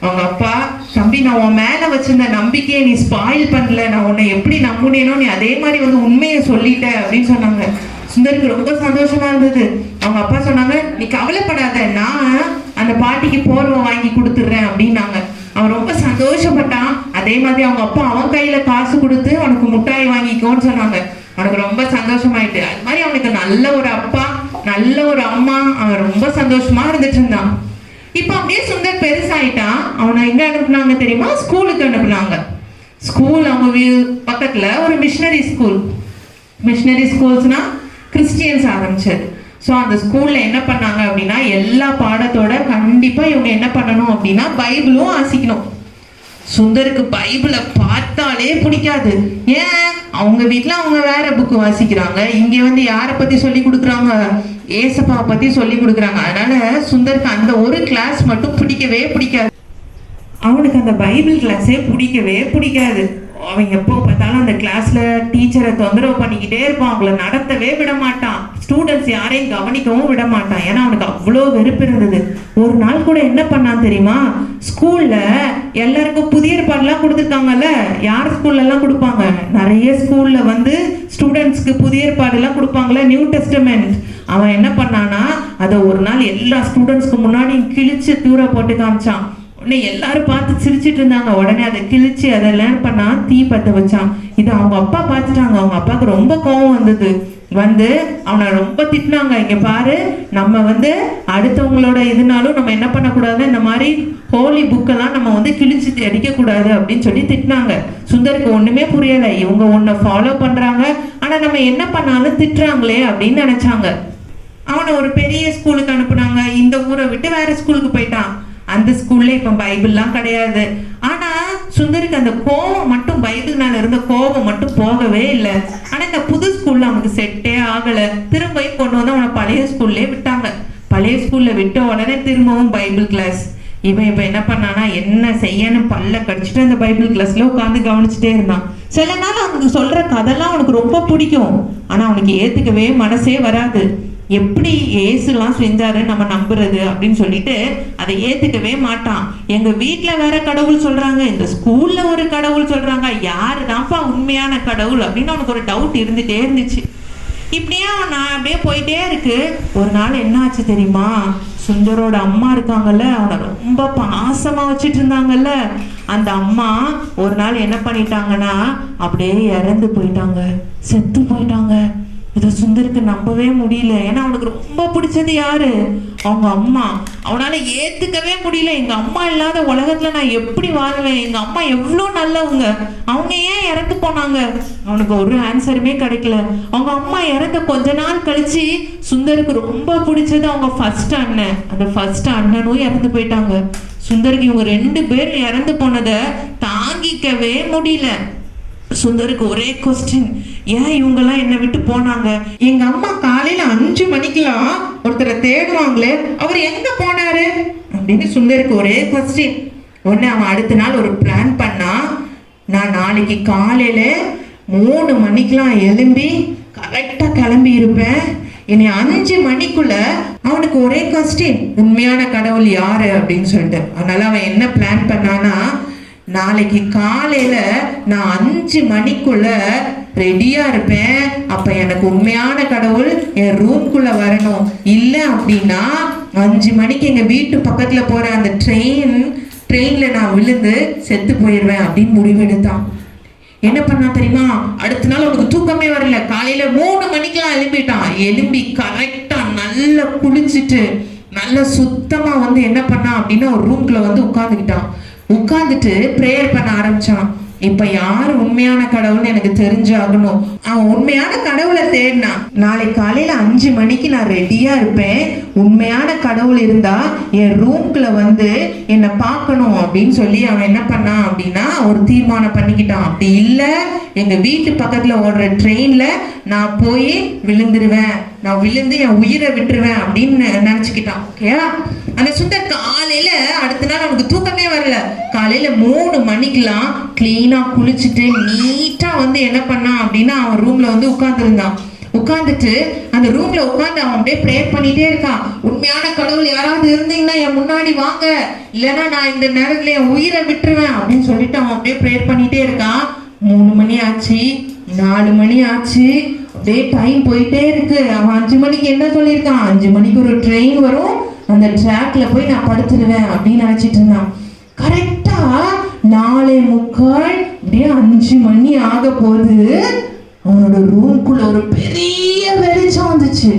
அவங்க அப்பா, தம்பி நான் உன் மேல வச்சிருந்த நம்பிக்கையை நீ ஸ்பாயில் பண்ணல, நான் உன்னை எப்படி நம்புனேனோ நீ அதே மாதிரி உண்மையை சொல்லிட்ட அப்படின்னு சொன்னாங்க. சுந்தருக்கு ரொம்ப சந்தோஷமா இருந்தது. அவங்க அப்பா சொன்னாங்க, நீ கவலைப்படாத, நான் அந்த பாட்டிக்கு போர்வை வாங்கி கொடுத்துட்றேன் அப்படின்னாங்க. அவன் ரொம்ப சந்தோஷப்பட்டான். அதே மாதிரி அவங்க அப்பா அவன் கையில காசு கொடுத்து அவனுக்கு முட்டாய் வாங்கிக்கோன்னு சொன்னாங்க. அவனுக்கு ரொம்ப சந்தோஷமாயிட்டு. அது மாதிரி அவனுக்கு நல்ல ஒரு அப்பா, நல்ல ஒரு அம்மா, அவன் ரொம்ப சந்தோஷமா இருந்துட்டு இருந்தான். இப்ப அப்படியே சுந்தர் பெருசாயிட்டான். அவனை எங்க அனுப்புனாங்க தெரியுமா? ஸ்கூலுக்கு அனுப்புனாங்க. ஸ்கூல் அவங்க பக்கத்துல ஒரு மிஷனரி ஸ்கூல். மிஷனரி ஸ்கூல்ஸ்னா கிறிஸ்டியன்ஸ் ஆரம்பிச்சது. ஸோ அந்த ஸ்கூல்ல என்ன பண்ணாங்க அப்படின்னா எல்லா பாடத்தோட கண்டிப்பா இவங்க என்ன பண்ணணும் அப்படின்னா பைபிளும் வாசிக்கணும். சுந்தருக்கு பைபிளை பார்த்தாலே பிடிக்காது. ஏன்? அவங்க வீட்டுல அவங்க வேற புக்கு வாசிக்கிறாங்க, இங்க வந்து யாரை பத்தி சொல்லி கொடுக்குறாங்க? ஏசப்பா பத்தி சொல்லி கொடுக்குறாங்க. அதனால சுந்தருக்கு அந்த ஒரு கிளாஸ் மட்டும் பிடிக்கவே பிடிக்காது. அவனுக்கு அந்த பைபிள் கிளாஸே பிடிக்கவே பிடிக்காது. அவன் எப்போ பார்த்தாலும் அந்த கிளாஸ்ல டீச்சரை தொந்தரவு பண்ணிக்கிட்டே இருப்பான். அவங்கள நடத்தவே விட மாட்டான். ஸ்டூடெண்ட்ஸ் யாரையும் கவனிக்கவும் விட மாட்டான். ஏன்னா அவனுக்கு அவ்வளோ வெறுப்பு இருந்தது. ஒரு நாள் கூட என்ன பண்ணான் தெரியுமா? ஸ்கூல்ல எல்லாருக்கும் புதிய ஏற்பாடுலாம் கொடுத்துருக்காங்கல்ல. யார் ஸ்கூல்ல எல்லாம் கொடுப்பாங்க? நிறைய ஸ்கூல்ல வந்து ஸ்டூடெண்ட்ஸ்க்கு புதிய ஏற்பாடுலாம் கொடுப்பாங்கல்ல, நியூ டெஸ்டமெண்ட். அவன் என்ன பண்ணானா அதை ஒரு நாள் எல்லா ஸ்டூடெண்ட்ஸ்க்கு முன்னாடி கிழிச்சு தூர போட்டு காமிச்சான். உடனே எல்லாரும் பார்த்து சிரிச்சிட்டு இருந்தாங்க. உடனே அதை கிழிச்சு அதெல்லாம் பண்ணா தீ பத்த வச்சான். இது அவங்க அப்பா பார்த்துட்டாங்க. அவங்க அப்பாவுக்கு ரொம்ப கோவம் வந்தது. வந்து அவனை ரொம்ப திட்டினாங்க. இங்க பாரு, நம்ம வந்து அடுத்தவங்களோட இதுனாலும் நம்ம என்ன பண்ணக்கூடாது, இந்த மாதிரி ஹோலி புக்கெல்லாம் நம்ம வந்து கிழிச்சு அடிக்கக்கூடாது அப்படின்னு சொல்லி திட்டினாங்க. சுந்தருக்கு ஒண்ணுமே புரியலை. இவங்க ஒன்றை ஃபாலோ பண்றாங்க, ஆனா நம்ம என்ன பண்ணாலும் திட்டுறாங்களே அப்படின்னு நினைச்சாங்க. அவனை ஒரு பெரிய ஸ்கூலுக்கு அனுப்புனாங்க. இந்த ஊரை விட்டு வேற ஸ்கூலுக்கு போயிட்டான். அந்த ஸ்கூல்ல இப்ப பைபிள்லாம் கிடையாது. ஆனா சுந்தருக்கு அந்த கோபம் மட்டும், பைபிள் மேல இருந்த கோபம் மட்டும் போகவே இல்லை. ஆனா இந்த புது ஸ்கூல்ல அவனுக்கு செட்டே ஆகல. திரும்பியும் கொண்டு வந்து அவனை பழைய ஸ்கூல்லே விட்டாங்க. பழைய ஸ்கூல்ல விட்ட உடனே திரும்பவும் பைபிள் கிளாஸ். இவன் இப்ப என்ன பண்ணானா என்ன செய்யணும் பல்ல கடிச்சிட்டு அந்த பைபிள் கிளாஸ்ல உட்காந்து கவனிச்சுட்டே இருந்தான். சில நாள் அவனுக்கு சொல்ற கதைலாம் அவனுக்கு ரொம்ப பிடிக்கும். ஆனா அவனுக்கு ஏத்துக்கவே மனசே வராது. எப்படி ஏசுலாம் செஞ்சாரு நம்ம நம்புறது அப்படின்னு சொல்லிட்டு அதை ஏத்துக்கவே மாட்டான். எங்க வீட்டுல வேற கடவுள் சொல்றாங்க, இந்த ஸ்கூல்ல ஒரு கடவுள் சொல்றாங்க, யாருதான்ப்பா உண்மையான கடவுள் அப்படின்னு அவனுக்கு ஒரு டவுட் இருந்துட்டே இருந்துச்சு. இப்படியே நான் அப்படியே போயிட்டே இருக்கு. ஒரு நாள் என்ன ஆச்சு தெரியுமா? சுந்தரோட அம்மா இருக்காங்கல்ல, அவனை ரொம்ப பாசமா வச்சுட்டு இருந்தாங்கல்ல, அந்த அம்மா ஒரு நாள் என்ன பண்ணிட்டாங்கன்னா அப்படியே இறந்து போயிட்டாங்க, செத்து போயிட்டாங்க. இதை சுந்தருக்கு நம்பவே முடியல. ஏன்னா அவனுக்கு ரொம்ப பிடிச்சது யாரு? அவங்க அம்மா. அவனால ஏத்துக்கவே முடியல. எங்க அம்மா இல்லாத உலகத்துல நான் எப்படி வாழ்வேன்? எங்க அம்மா எவ்வளோ நல்லவங்க, அவங்க ஏன் இறந்து போனாங்க? அவனுக்கு ஒரு ஆன்சருமே கிடைக்கல. அவங்க அம்மா இறந்த கொஞ்ச நாள் கழிச்சு சுந்தருக்கு ரொம்ப பிடிச்சது அவங்க ஃபர்ஸ்ட் அண்ணன். அந்த ஃபர்ஸ்ட் அண்ணனும் இறந்து போயிட்டாங்க. சுந்தருக்கு இவங்க 2 பேர் இறந்து போனதை தாங்கிக்கவே முடியல. சுந்தருக்கு ஒரே கொஸ்டின், ஏன் இவங்கெல்லாம் என்னை விட்டு போனாங்க? எங்க அம்மா காலையில 5 மணிக்கெல்லாம் ஒருத்தரை தேடுவாங்களே, அவர் எங்க போனாரு அப்படின்னு சுந்தருக்கு ஒரே கொஸ்டின். உடனே அவன் அடுத்த நாள் ஒரு பிளான் பண்ணா, நான் நாளைக்கு காலையில 3 மணிக்கெல்லாம் எழும்பி கரெக்டா கிளம்பி இருப்பேன். என்னை 5 மணிக்குள்ள அவனுக்கு ஒரே கொஸ்டின், உண்மையான கடவுள் யாரு அப்படின்னு சொல்லிட்டு. அதனால அவன் என்ன பிளான் பண்ணானா, நாளைக்கு காலையில நான் 5 மணிக்குள்ள ரெடியா இருப்பேன். அப்ப எனக்கு உண்மையான கடவுள் என் ரூம்குள்ள வரணும். இல்ல அப்படின்னா 5 மணிக்கு எங்க வீட்டு பக்கத்துல போற அந்த ட்ரெயின்ல நான் விழுந்து செத்து போயிடுவேன் அப்படின்னு முடிவெடுத்தான். என்ன பண்ணா தெரியுமா? அடுத்த நாள் அவனுக்கு தூக்கமே வரல. காலையில 3 மணிக்கெல்லாம் எழும்பிட்டான். எழும்பி கரெக்டா நல்லா குளிச்சுட்டு நல்லா சுத்தமா வந்து என்ன பண்ணான் அப்படின்னா ஒரு ரூம்குள்ள வந்து உட்கார்ந்துக்கிட்டான். உட்கார்ந்துட்டு ப்ரேயர் பண்ண ஆரம்பிச்சான். இப்ப யாரு உண்மையான கடவுள்னு எனக்கு தெரிஞ்சாகணும். அவன் உண்மையான கடவுளை தேடினான். நாளை காலையில 5 மணிக்கு நான் ரெடியா இருப்பேன். உண்மையான கடவுள் இருந்தா என் ரூம்குள்ள வந்து என்னை பார்க்கணும் அப்படின்னு சொல்லி அவன் என்ன பண்ணான் அப்படின்னா ஒரு தீர்மானம் பண்ணிக்கிட்டான். அப்படி இல்ல, எங்க வீட்டு பக்கத்துல ஓடுற ட்ரெயின்ல நான் போய் விழுந்துருவேன், நான் விழுந்து என் உயிரை விட்டுருவேன் அப்படின்னு நினைச்சுக்கிட்டான். ஓகேயா? அந்த சுந்தர் காலையில அடுத்த நாள் அவனுக்கு தூக்கமே வரல. காலையில 3 மணிக்கெல்லாம் கிளீனா குளிச்சுட்டு நீட்டா வந்து என்ன பண்ணான் அப்படின்னா அவன் ரூம்ல வந்து உட்கார்ந்துருந்தான். உட்கார்ந்துட்டு அந்த ரூம்ல உட்கார்ந்து அவன் அப்படியே ப்ரேயர் பண்ணிட்டே இருக்கான். உண்மையான கடவுள் யாராவது இருந்தீங்கன்னா என் முன்னாடி வாங்க, இல்லைன்னா நான் இந்த நேரத்துல என் உயிரை விட்டுருவேன் அப்படின்னு சொல்லிட்டு அவன் அப்படியே ப்ரேயர் பண்ணிட்டே இருக்கான். 3 மணி ஆச்சு, 4 மணி ஆச்சு, அப்படியே டைம் போயிட்டே இருக்கு. அவன் 5 மணிக்கு என்ன சொல்லியிருக்கான்? 5 மணிக்கு ஒரு ட்ரெயின் வரும், அந்த ட்ராக்ல போய் நான் படுத்துருவேன் அப்படின்னு நினைச்சிட்டு இருந்தான். கரெக்டா 4:45 அப்படியே 5 மணி ஆக போது அவனோட ரூம்குள்ள ஒரு பெரிய வெளிச்சம் வந்துச்சு.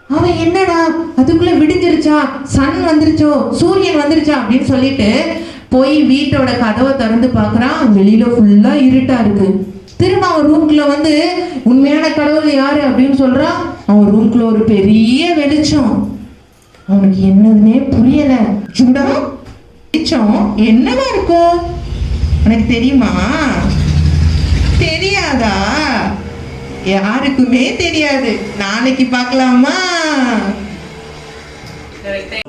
அவன் என்னடா அதுக்குள்ள விடிஞ்சிருச்சா, சன் வந்துருச்சோ, சூரியன் வந்துருச்சா அப்படின்னு சொல்லிட்டு போய் வீட்டோட கதவை திறந்து பார்க்கறான். வெளியில ஃபுல்லா இருட்டா இருக்கு. திரும்ப அவன் ரூம்குள்ள வந்து உண்மையான கடவுள் யாரு அப்படின்னு சொல்றான். அவன் ரூம்குள்ள ஒரு பெரிய வெளிச்சம். அவனுக்கு என்னதுன்னே புரியல. சுடா வெளிச்சம் என்னவா இருக்கும் உனக்கு தெரியுமா? தெரியாதா? யாருக்குமே தெரியாது. நாளைக்கு பார்க்கலாமா?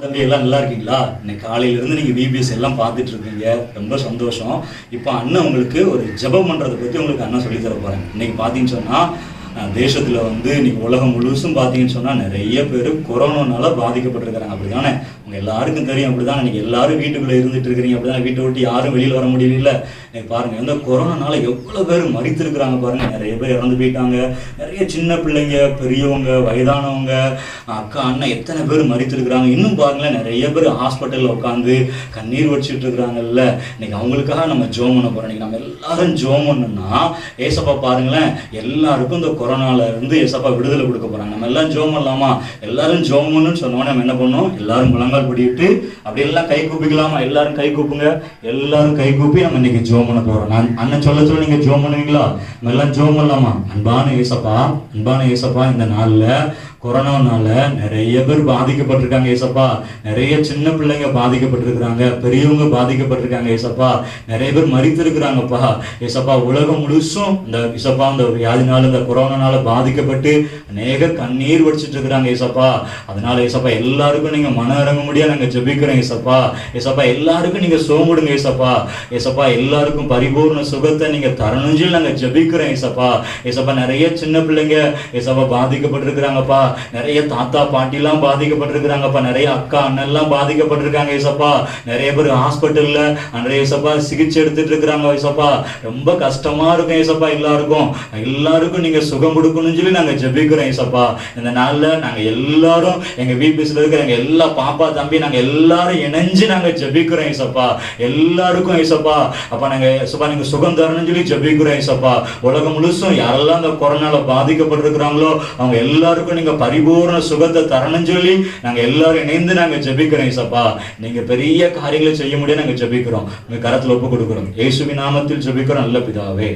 தம்பி எல்லாம் நல்லா இருக்கீங்களா? இன்னைக்கு காலையில இருந்து நீங்க விபிஎஸ் எல்லாம் பார்த்துட்டு இருக்கீங்க, ரொம்ப சந்தோஷம். இப்போ அண்ணன் உங்களுக்கு ஒரு ஜெபம் பண்றதை பத்தி உங்களுக்கு அண்ணன் சொல்லி தர போறேன். இன்னைக்கு பாத்தீங்கன்னு சொன்னா தேசத்துல வந்து இன்னைக்கு உலகம் முழுசும் பாத்தீங்கன்னு சொன்னா நிறைய பேர் கொரோனானால பாதிக்கப்பட்டிருக்கிறாங்க. அப்படிதானே? உங்க எல்லாருக்கும் தெரியும். அப்படிதான் இன்னைக்கு எல்லாரும் வீட்டுக்குள்ள இருந்துட்டு இருக்கிறீங்க. அப்படிதான் வீட்டை விட்டு யாரும் வெளியில வர முடியல. பாருங்க, இந்த கொரோனானால எவ்வளவு பேர் மரித்திருக்கிறாங்க பாருங்க. நிறைய பேர் இறந்து போயிட்டாங்க. நிறைய சின்ன பிள்ளைங்க, பெரியவங்க, வயதானவங்க, அக்கா, அண்ணன் எத்தனை பேர் மரித்திருக்கிறாங்க. இன்னும் பாருங்களேன், நிறைய பேர் ஹாஸ்பிட்டல்ல உட்காந்து கண்ணீர் வடிச்சுட்டு இருக்கிறாங்கல்ல. இன்னைக்கு அவங்களுக்காக நம்ம ஜெபம் பண்ண போறோம். இன்னைக்கு நம்ம எல்லாரும் ஜெபம் பண்ணணும்னா ஏசப்பா பாருங்களேன், எல்லாருக்கும் இந்த கொரோனால இருந்து ஏசப்பா விடுதலை கொடுக்க போறாங்க. நம்ம எல்லாம் ஜெபம் பண்ணலாமா? எல்லாரும் ஜெபம் பண்ணணும்னு சொன்னோம். நம்ம என்ன பண்ணோம்? எல்லாரும் முழங்கால் படிட்டு அப்படி எல்லாம் கை கூப்பிக்கலாமா? எல்லாரும் கை கூப்புங்க. எல்லாரும் கை கூப்பி நம்ம இன்னைக்கு ஜெபம் பண்ண போறோம். நான் அண்ணன் சொல்ல சொல்ல நீங்க ஜெபம் பண்ணுவீங்களா? நம்ம எல்லாம் ஜெபம் பண்ணலாமா? அன்பான ஏசப்பா, அன்பான ஏசப்பா, இந்த நாள்ல கொரோனானால நிறைய பேர் பாதிக்கப்பட்டிருக்காங்க ஏசப்பா. நிறைய சின்ன பிள்ளைங்க பாதிக்கப்பட்டிருக்கிறாங்க, பெரியவங்க பாதிக்கப்பட்டிருக்காங்க ஏசப்பா. நிறைய பேர் மரித்திருக்கிறாங்கப்பா ஏசப்பா. உலகம் முழுசும் இந்த ஏசப்பா இந்த வியாதினால, இந்த கொரோனானால பாதிக்கப்பட்டு அநேக கண்ணீர் வடிச்சிட்டு இருக்கிறாங்க ஏசப்பா. அதனால ஏசப்பா எல்லாருக்கும் நீங்க மன இறங்க முடியாது நாங்க ஜெபிக்கிறோம் ஏசப்பா. ஏசப்பா எல்லாருக்கும் நீங்க சோமுடுங்க ஏசப்பா. ஏசப்பா எல்லாருக்கும் பரிபூர்ண சுகத்தை நீங்க தரணும் சொல்லி நாங்க ஜெபிக்கிறோம் ஏசப்பா. ஏசப்பா நிறைய சின்ன பிள்ளைங்க ஏசப்பா பாதிக்கப்பட்டிருக்கிறாங்கப்பா. நிறைய தாத்தா பாட்டி எல்லாம் பாதிக்கப்பட்டிருக்கிறாங்கப்பா. நிறைய அக்கா அண்ணன் எல்லாம் பாதிக்கப்பட்டிருக்காங்க ஏசப்பா. நிறைய பேர் ஹாஸ்பிட்டல்ல நிறைய ஏசப்பா சிகிச்சை எடுத்துட்டு இருக்கிறாங்க ஏசப்பா. ரொம்ப கஷ்டமா இருக்கும் ஏசப்பா. எல்லாருக்கும் நீங்க சுகம் கொடுக்கணும்னு சொல்லி நாங்க ஜெபிக்கிறோம் ஏசப்பா. இந்த நாள்ல நாங்க எல்லாரும் எங்க விபிஎஸ்ல இருக்கிற எங்க எல்லா பாப்பா தம்பி நாங்க எல்லாரும் இணைஞ்சு நாங்க ஜெபிக்கிறோம் ஏசப்பா. எல்லாருக்கும் ஏசப்பா அப்ப நாங்க ஏசப்பா நீங்க சுகம் தரணும்னு சொல்லி ஜெபிக்கிறோம் ஏசப்பா. உலகம் முழுசும் யாரெல்லாம் இந்த கொரோனால பாதிக்கப்பட்டிருக்கிறாங்களோ அவங்க எல்லாருக்கும் நீங்க பரிபூர்ண சுகத்தை தரணும்னு சொல்லி நாங்க எல்லாரும் இணைந்து நாங்க ஜெபிக்கிறோம் ஏசப்பா. நீங்க பெரிய காரியங்களை செய்ய முடியாது நாங்க ஜெபிக்கிறோம். உங்க கரத்துல ஒப்பு கொடுக்கிறோம். இயேசுவின் நாமத்தில் ஜெபிக்கிறோம் நல்ல பிதாவே.